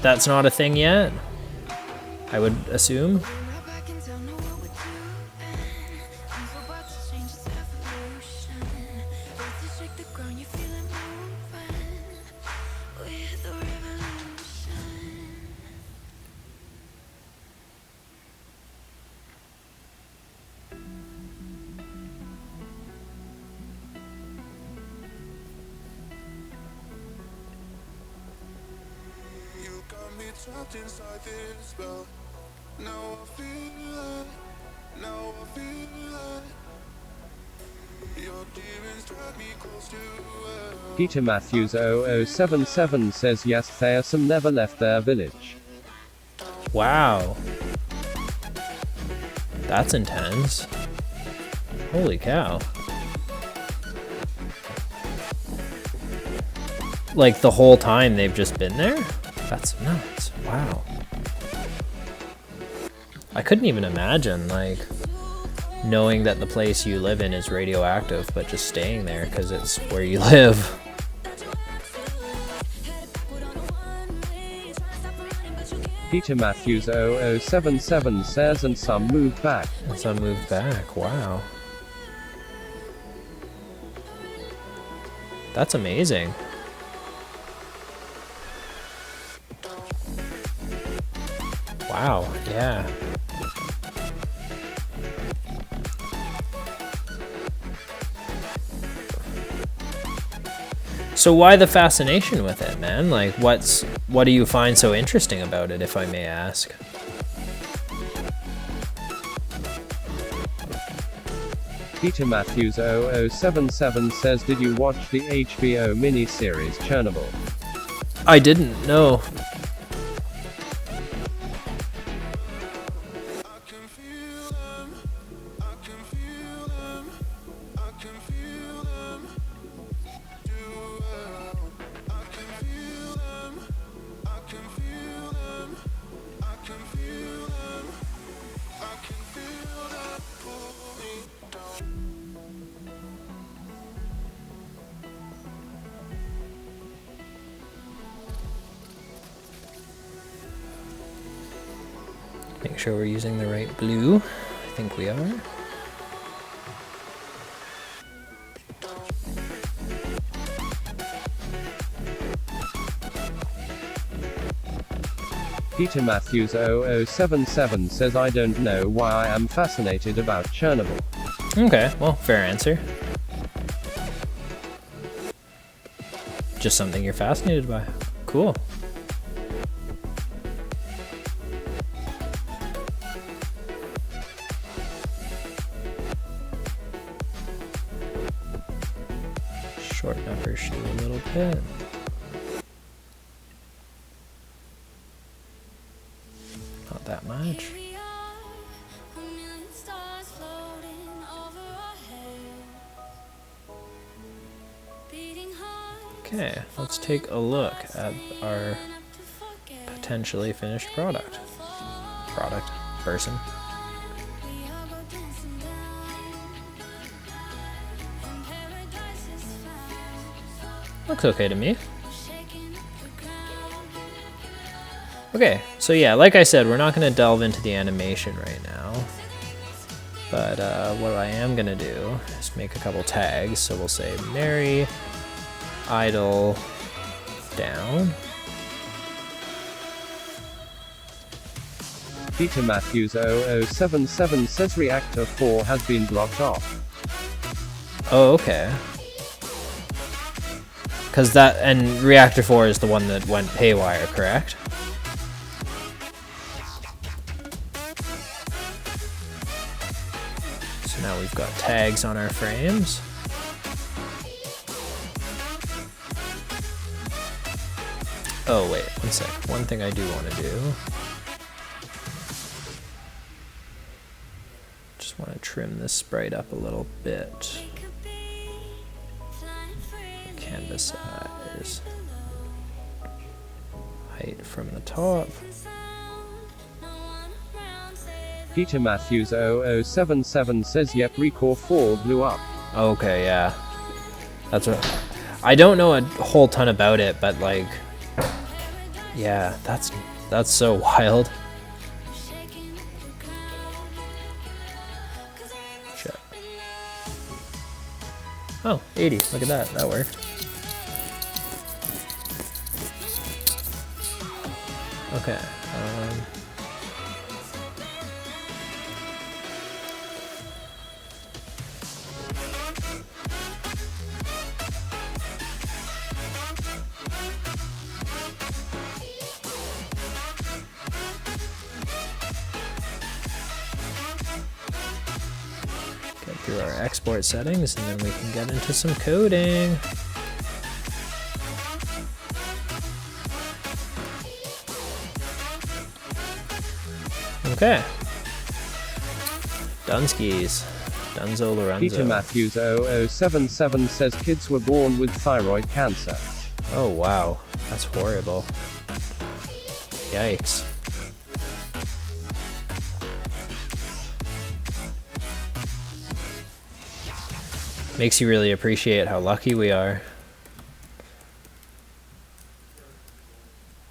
That's not a thing yet, I would assume. Trapped inside this spell. Now I feel it. Now I feel it. Your demons drag me close to hell. Peter Matthews 0077 says yes, Theosum never left their village. Wow. That's intense. Holy cow. Like the whole time they've just been there? That's nuts. Wow. I couldn't even imagine, like, knowing that the place you live in is radioactive, but just staying there because it's where you live. Peter Matthews 0077 says and some moved back. And some moved back. Wow. That's amazing. Wow, yeah. So why the fascination with it, man? Like, what do you find so interesting about it, if I may ask? Peter Matthews 0077 says, did you watch the HBO miniseries Chernobyl? I didn't know. Make sure we're using the right blue. I think we are. Peter Matthews 0077 says, I don't know why I am fascinated about Chernobyl. Okay, well, fair answer. Just something you're fascinated by. Cool. Shorten up her shoe a little bit. Not that much. Here we are, a million stars floating over our heads. Beating heart. Okay, let's take a look at our potentially finished product. Person. Looks okay to me. Okay, so yeah, like I said, we're not going to delve into the animation right now. But what I am going to do is make a couple tags. So we'll say Mary, idle, down. Peter Matthews 0077 says reactor 4 has been blocked off. Oh, okay. Because that, and reactor 4 is the one that went haywire, correct? So now we've got tags on our frames. Oh wait, one sec. One thing I do want to do. Just want to trim this sprite up a little bit. Canvas size. Height from the top. Peter Matthews 0077 says yep, Recore 4 blew up. Okay, yeah. That's what I don't know a whole ton about it, but like yeah, that's so wild. Shit. Oh, 80. Look at that. That worked. Okay. Get through our export settings and then we can get into some coding. Okay. Dunskies. Dunzo Lorenzo. Peter Matthews 0077 says kids were born with thyroid cancer. Oh wow, that's horrible. Yikes. Makes you really appreciate how lucky we are.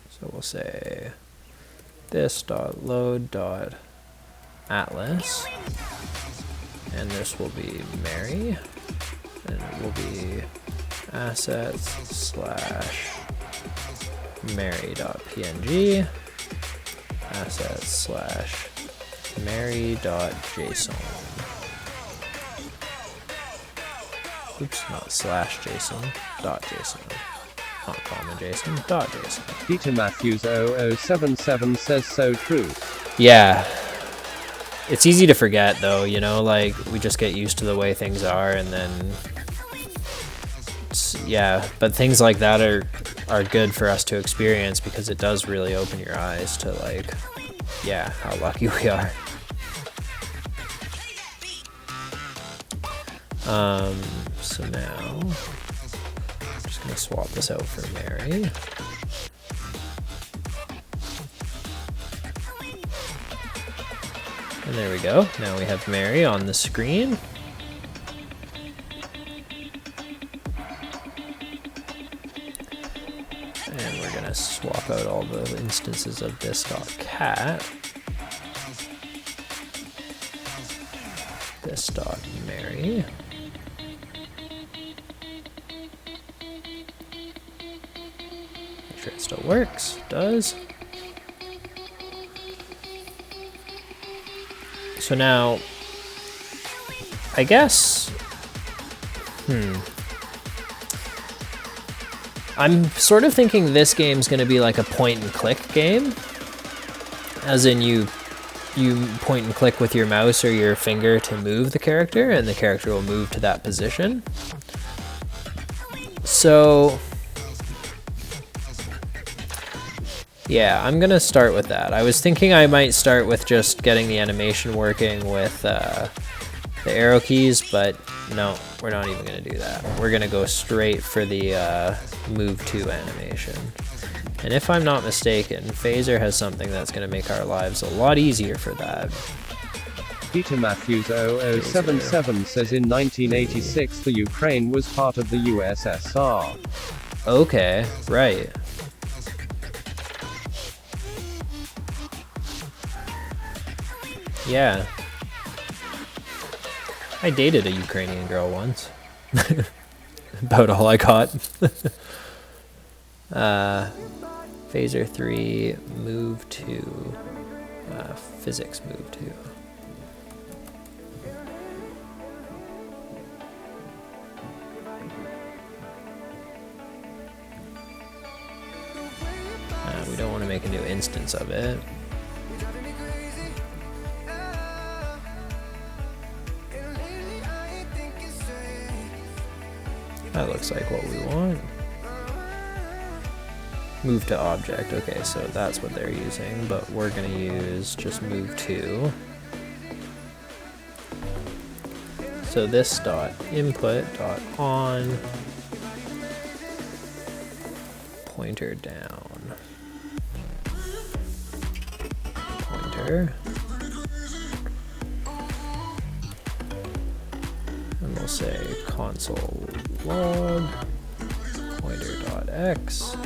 So we'll say this.load.atlas, and this will be Mary, and it will be assets/Mary.png, assets/Mary.json. Oops, not /JSON, .json. Not comma JSON, .json. Peter Matthews 0077 says so true. Yeah. It's easy to forget though, you know, like we just get used to the way things are and then yeah, but things like that are good for us to experience because it does really open your eyes to like, yeah, how lucky we are. So now I'm just gonna swap this out for Mary. And there we go. Now we have Mary on the screen. And we're gonna swap out all the instances of this.cat. This.Mary. Make sure it still works. It does. So now, I guess, I'm sort of thinking this game's going to be like a point and click game, as in you point and click with your mouse or your finger to move the character, and the character will move to that position. So yeah, I'm gonna start with that. I was thinking I might start with just getting the animation working with the arrow keys, but no, we're not even gonna do that. We're gonna go straight for the move to animation. And if I'm not mistaken, Phaser has something that's gonna make our lives a lot easier for that. Peter Matthews 0077 says in 1986 the Ukraine was part of the USSR. Okay, right. Yeah. I dated a Ukrainian girl once. About all I got. Phaser 3, move 2. Physics move 2. We don't want to make a new instance of it. That looks like what we want. Move to object. Okay, so that's what they're using, but we're going to use just move to. So this dot input dot on pointer down. Pointer. And we'll say console log pointer.x.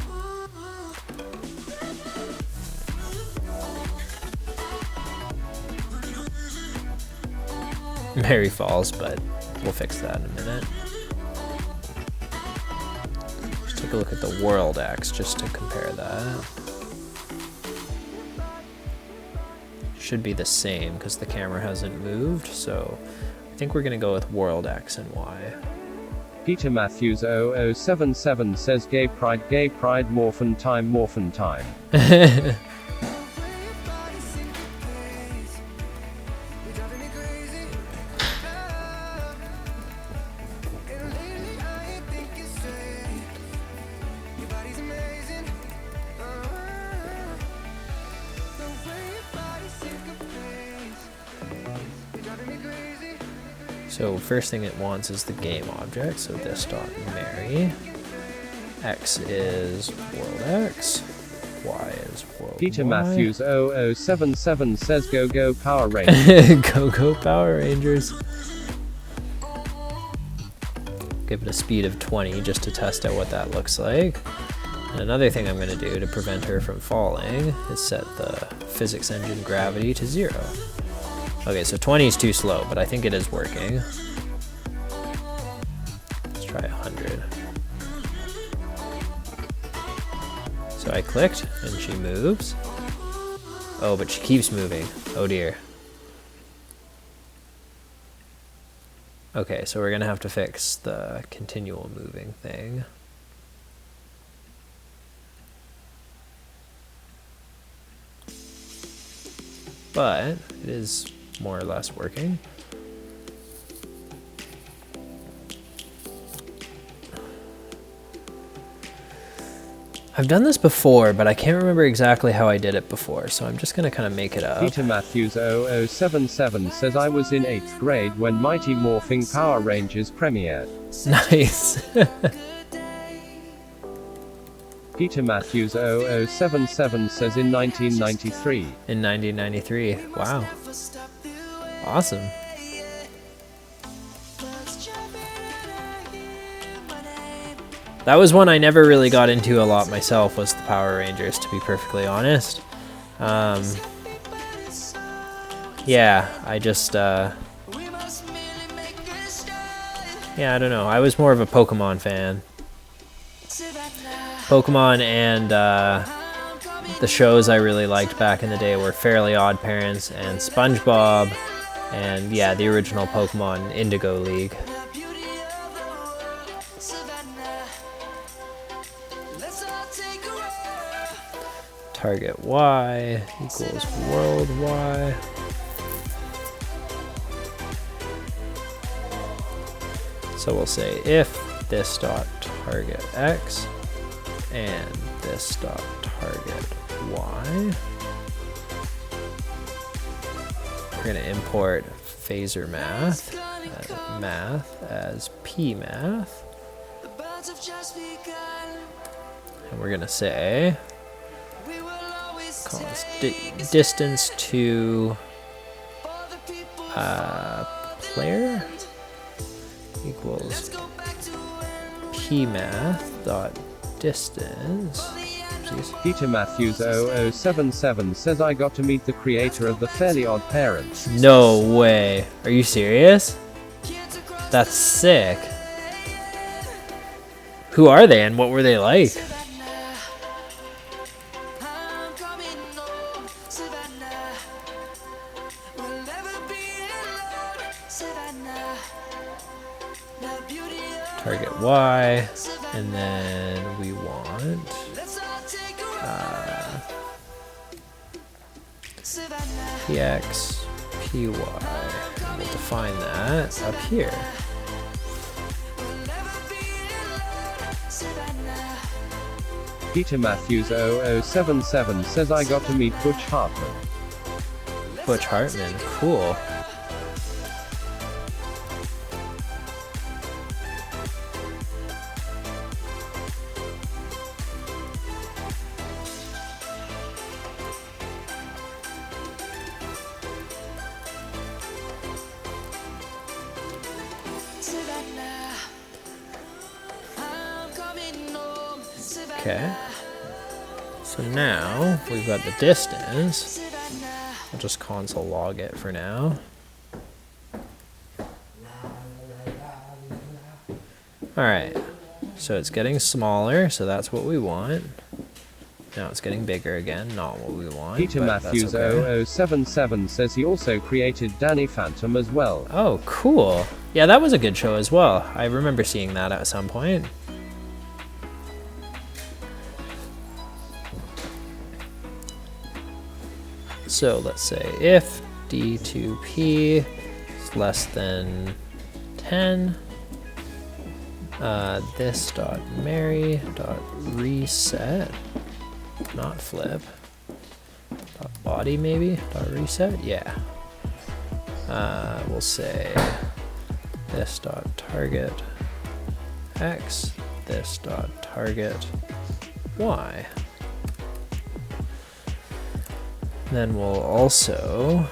Mary falls, but we'll fix that in a minute. Just take a look at the world X just to compare that. Should be the same because the camera hasn't moved, so I think we're going to go with world X and Y. Peter Matthews 0077 says gay pride, morphin time. So first thing it wants is the game object, so this dot Mary. X is world X, Y is world Peter Y. Matthews 0077 says go Power Rangers. Go Power Rangers. Give it a speed of 20 just to test out what that looks like. And another thing I'm going to do to prevent her from falling is set the physics engine gravity to 0. Okay, so 20 is too slow, but I think it is working. Let's try 100. So I clicked, and she moves. Oh, but she keeps moving. Oh dear. Okay, so we're gonna have to fix the continual moving thing. But it is more or less working. I've done this before, but I can't remember exactly how I did it before, so I'm just going to kind of make it up. Peter Matthews 0077 says I was in 8th grade when Mighty Morphing Power Rangers premiered. Nice. Peter Matthews 0077 says in 1993. In 1993. Wow. Awesome. That was one I never really got into a lot myself, was the Power Rangers, to be perfectly honest. Yeah, I just, yeah, I don't know. I was more of a Pokemon fan. Pokemon and the shows I really liked back in the day were Fairly Odd Parents and SpongeBob, and yeah, the original Pokemon Indigo League. Target Y equals world Y. So we'll say if this dot target X and this dot target Y. We're going to import phaser math. math as pmath. The birds have just begun. And we're gonna say We will always const take a distance to for the people player Let's equals go back to when pmath dot distance. Oopsies. Peter Matthews 0077 says I got to meet the creator of the Fairly Odd Parents. No way. Are you serious? kids across That's sick. Who are they and what were they like? Savannah. I'm coming home, Savannah. We'll never be alone, Savannah. The beauty of Target Y, and then we want let's all take a ride. Savannah. px, py. And we'll define that up here. We'll never be alone, Savannah. Peter Matthews 0077 says I got to meet Butch Hartman. Butch Hartman, cool. Savannah. I'm coming home, Savannah. Okay. So now we've got the distance. Savannah. I'll just console log it for now. Alright, so it's getting smaller, so that's what we want. Now it's getting bigger again, not what we want. Peter but that's Matthews okay. 0077 says he also created Danny Phantom as well. Oh, cool. Yeah, that was a good show as well. I remember seeing that at some point. So let's say if d2p is less than 10, this dot Mary dot reset, not flip, dot body maybe dot reset, yeah. We'll say this dot target x, this dot target y. Then we'll also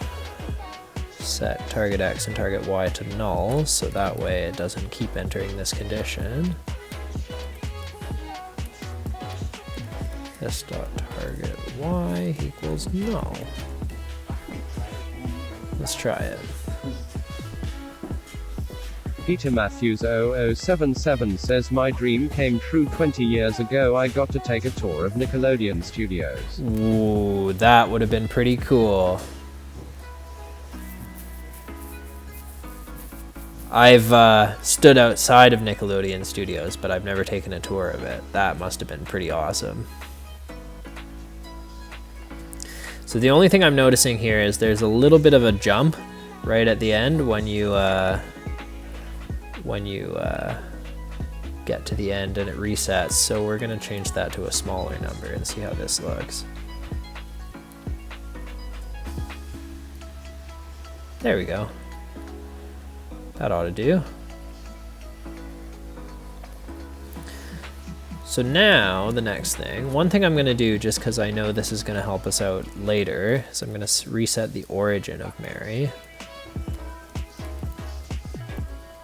set target x and target y to null, so that way it doesn't keep entering this condition. This dot target y equals null. Let's try it. Peter Matthews 0077 says my dream came true 20 years ago. I got to take a tour of Nickelodeon Studios. Ooh, that would have been pretty cool. I've stood outside of Nickelodeon Studios, but I've never taken a tour of it. That must have been pretty awesome. So the only thing I'm noticing here is there's a little bit of a jump right at the end when you get to the end and it resets. So we're gonna change that to a smaller number and see how this looks. There we go. That ought to do. So now the next thing, one thing I'm going to do just because I know this is going to help us out later, is I'm going to reset the origin of Mary.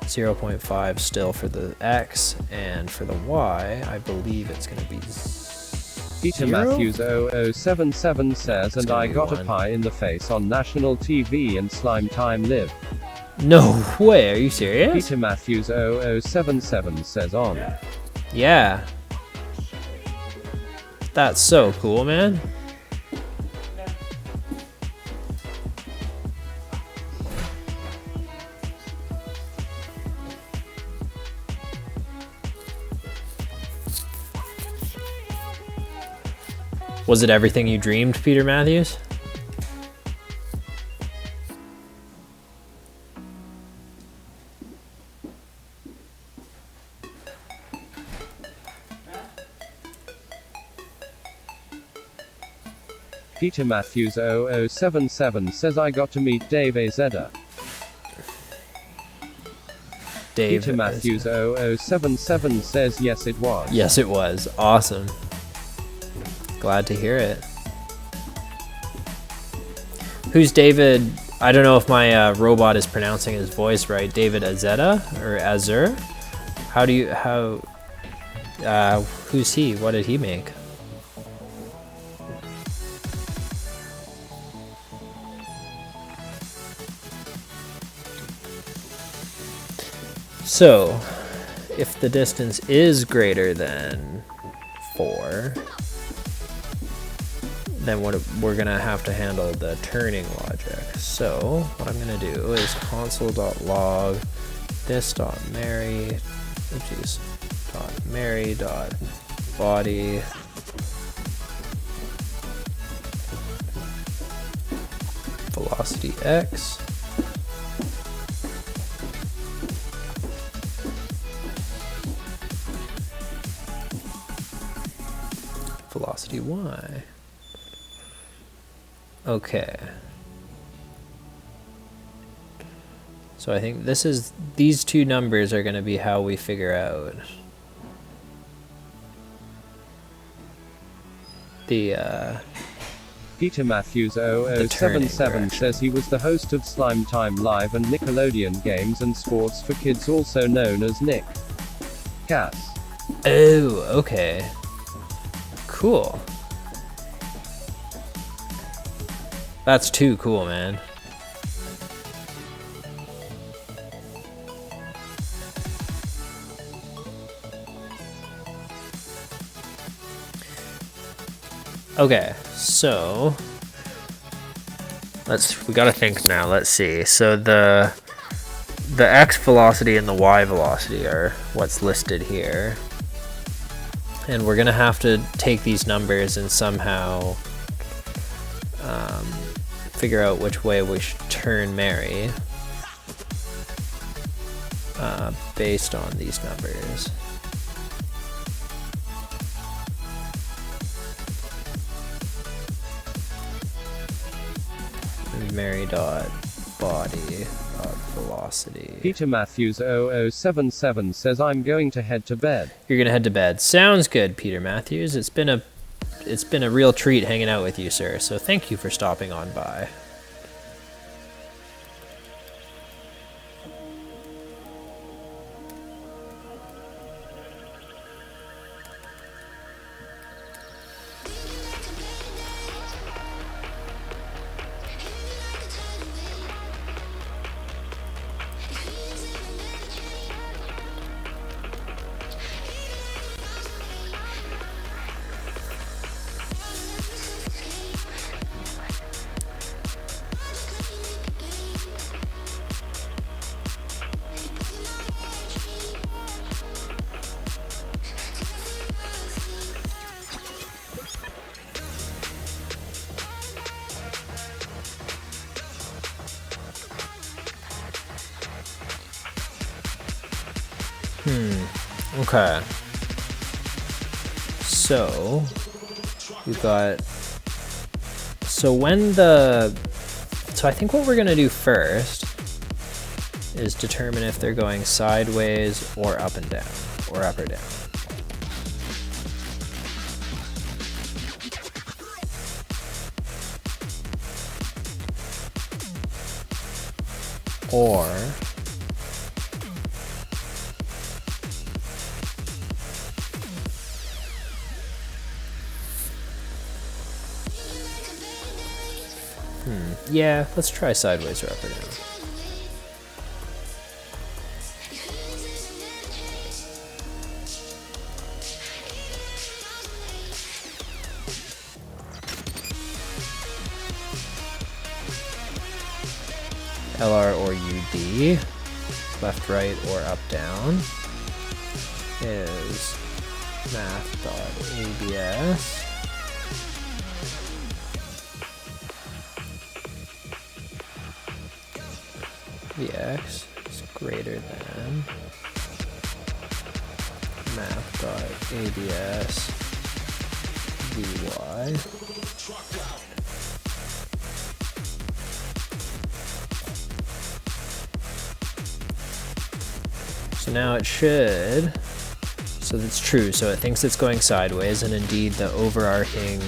0.5 still for the X, and for the Y, I believe it's going to be Peter 0? Matthews 0077 says, and gonna I be got 1. a pie in the face on national TV and slime time live. No way, are you serious? Peter Matthews 0077 says on. Yeah. That's so cool, man. Was it everything you dreamed, Peter Matthews? Peter Matthews 0077 says I got to meet Dave Azeda. Dave. Peter Matthews 0077 says yes it was. Yes, it was. Awesome. Glad to hear it. Who's David? I don't know if my robot is pronouncing his voice right. David Azeta or Azur? Who's he? What did he make? So, if the distance is greater than 4, then we're gonna have to handle the turning logic. So what I'm gonna do is console.log this.Mary, .Mary.body velocity x velocity y. Okay. So I think these two numbers are going to be how we figure out the Peter Matthews 0077 says he was the host of Slime Time Live and Nickelodeon Games and Sports for Kids, also known as Nick. Cass. Oh, okay. Cool. That's too cool, man. Okay, so we gotta think now. Let's see. So the x velocity and the y velocity are what's listed here. And we're gonna have to take these numbers and somehow figure out which way we should turn Mary based on these numbers. Mary.body.velocity. Peter Matthews 0077 says I'm going to head to bed. You're gonna head to bed. Sounds good, Peter Matthews. It's been a real treat hanging out with you, sir. So thank you for stopping on by. Okay. So we've got. So I think what we're gonna do first is determine if they're going sideways or up and down, or up or down. Or yeah, let's try sideways or up or down. LR or UD, left, right, or up, down, is math.abs. The x is greater than math.abs vy. So now it should, so that's true, so it thinks it's going sideways, and indeed the overarching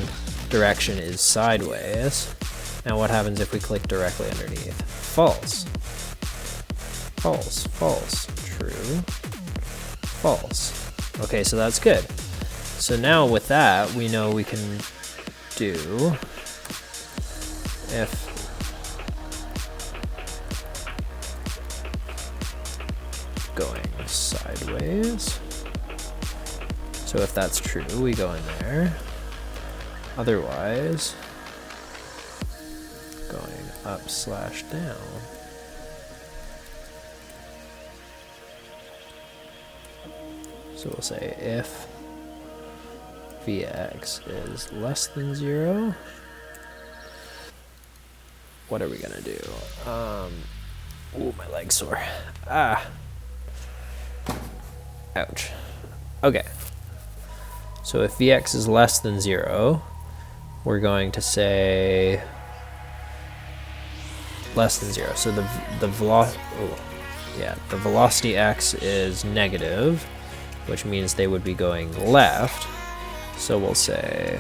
direction is sideways. Now what happens if we click directly underneath? False. False, false, true, false. Okay, so that's good. So now with that, we know we can do if going sideways. So if that's true, we go in there. Otherwise, going up/down. So we'll say if Vx is less than 0, what are we gonna do? Ooh, my leg's sore. Ah. Ouch. Okay. So if Vx is less than 0, we're going to say less than 0. So the velocity x is negative, which means they would be going left. So we'll say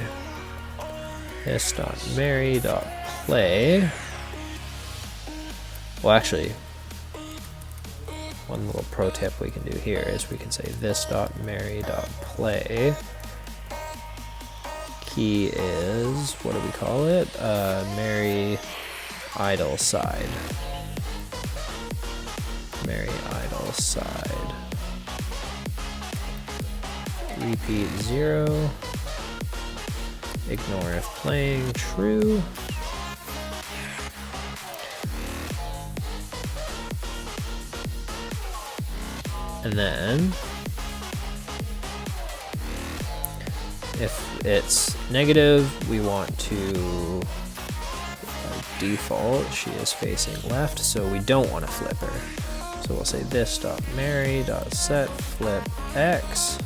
this.Mary.play. Well, actually, one little pro tip we can do here is we can say this.Mary.play. Key is, what do we call it? Mary idle side. Mary idle side. Repeat 0. Ignore if playing, true. And then if it's negative, we want to default, she is facing left, so we don't want to flip her. So we'll say this.Mary.set flip x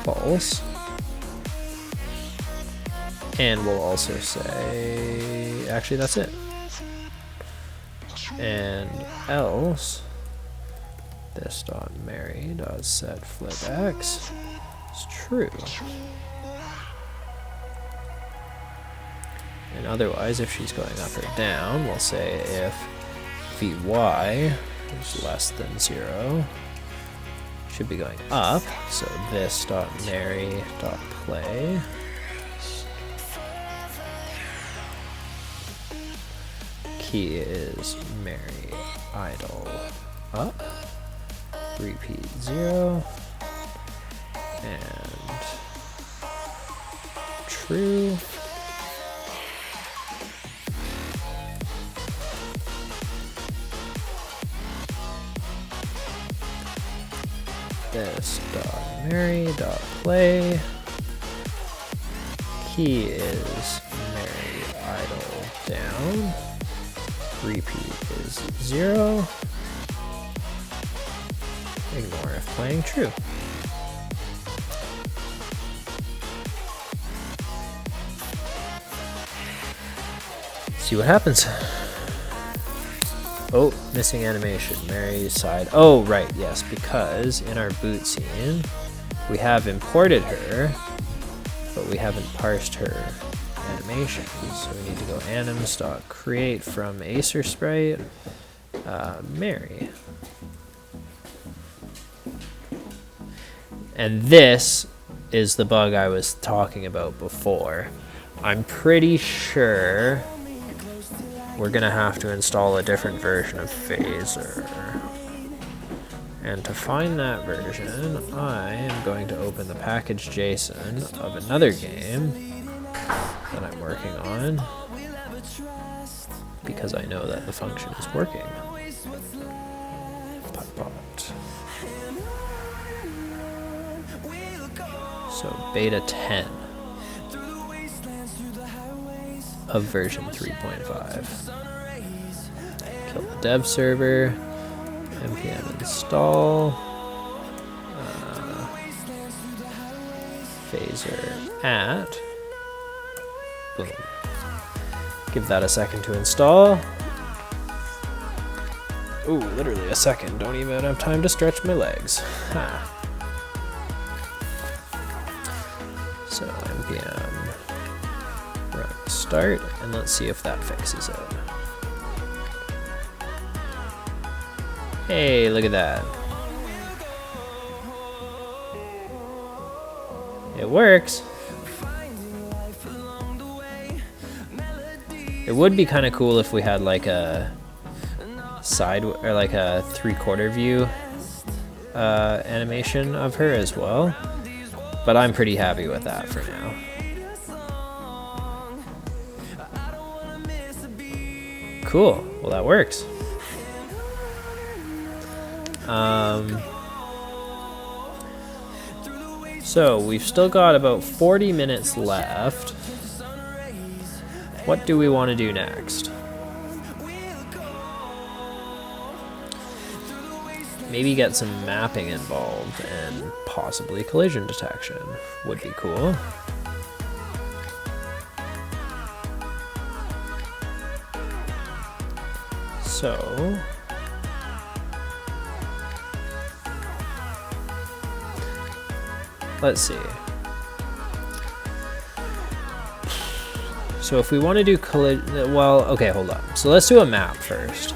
false. And we'll also say, actually that's it. And else this.Mary.set flip x is true. And otherwise, if she's going up or down, we'll say if Vy is less than 0, should be going up. So this.Mary.play key is Mary idle up. Repeat 0 and true. This.Mary.play key is Mary idle down. Repeat is 0. Ignore if playing, true. See what happens. Oh, missing animation. Mary's side. Oh, right, yes, because in our boot scene, we have imported her, but we haven't parsed her animation. So we need to go anims.create from Aseprite Mary. And this is the bug I was talking about before. I'm pretty sure we're gonna have to install a different version of Phaser. And to find that version, I am going to open the package.json of another game that I'm working on, because I know that the function is working. Pot. So beta 10 of version 3.5. Kill the dev server, npm install, phaser at, boom. Give that a second to install. Ooh, literally a second. Don't even have time to stretch my legs. Ha. So npm run start, and let's see if that fixes it. Hey, look at that. It works. It would be kind of cool if we had like a side or like a 3/4 view animation of her as well, but I'm pretty happy with that for now. Cool. Well, that works. So we've still got about 40 minutes left. What do we want to do next? Maybe get some mapping involved and possibly collision detection would be cool. So let's see. So if we want to do collision, well, okay, hold on. So let's do a map first.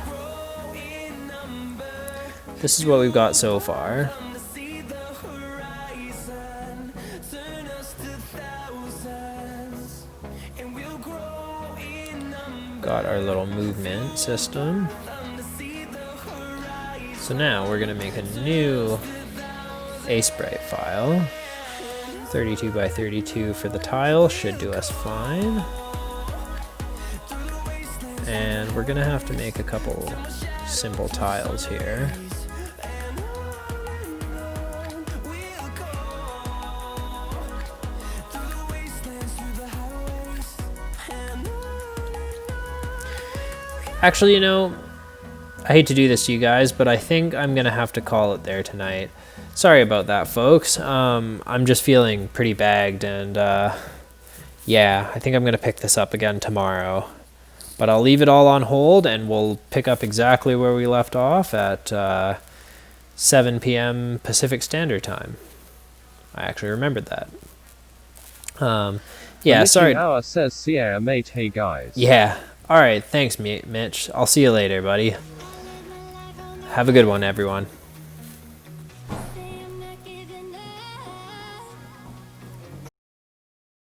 This is what we've got so far. Got our little movement system. So now we're going to make a new Aseprite file. 32 by 32 for the tile should do us fine. And we're going to have to make a couple simple tiles here. Actually, you know, I hate to do this to you guys, but I think I'm going to have to call it there tonight. Sorry about that, folks. I'm just feeling pretty bagged, and yeah, I think I'm going to pick this up again tomorrow. But I'll leave it all on hold, and we'll pick up exactly where we left off at 7 p.m. Pacific Standard Time. I actually remembered that. Yeah, sorry. Hour says Sierra mate, hey guys. Yeah. All right. Thanks, Mitch. I'll see you later, buddy. Have a good one, everyone.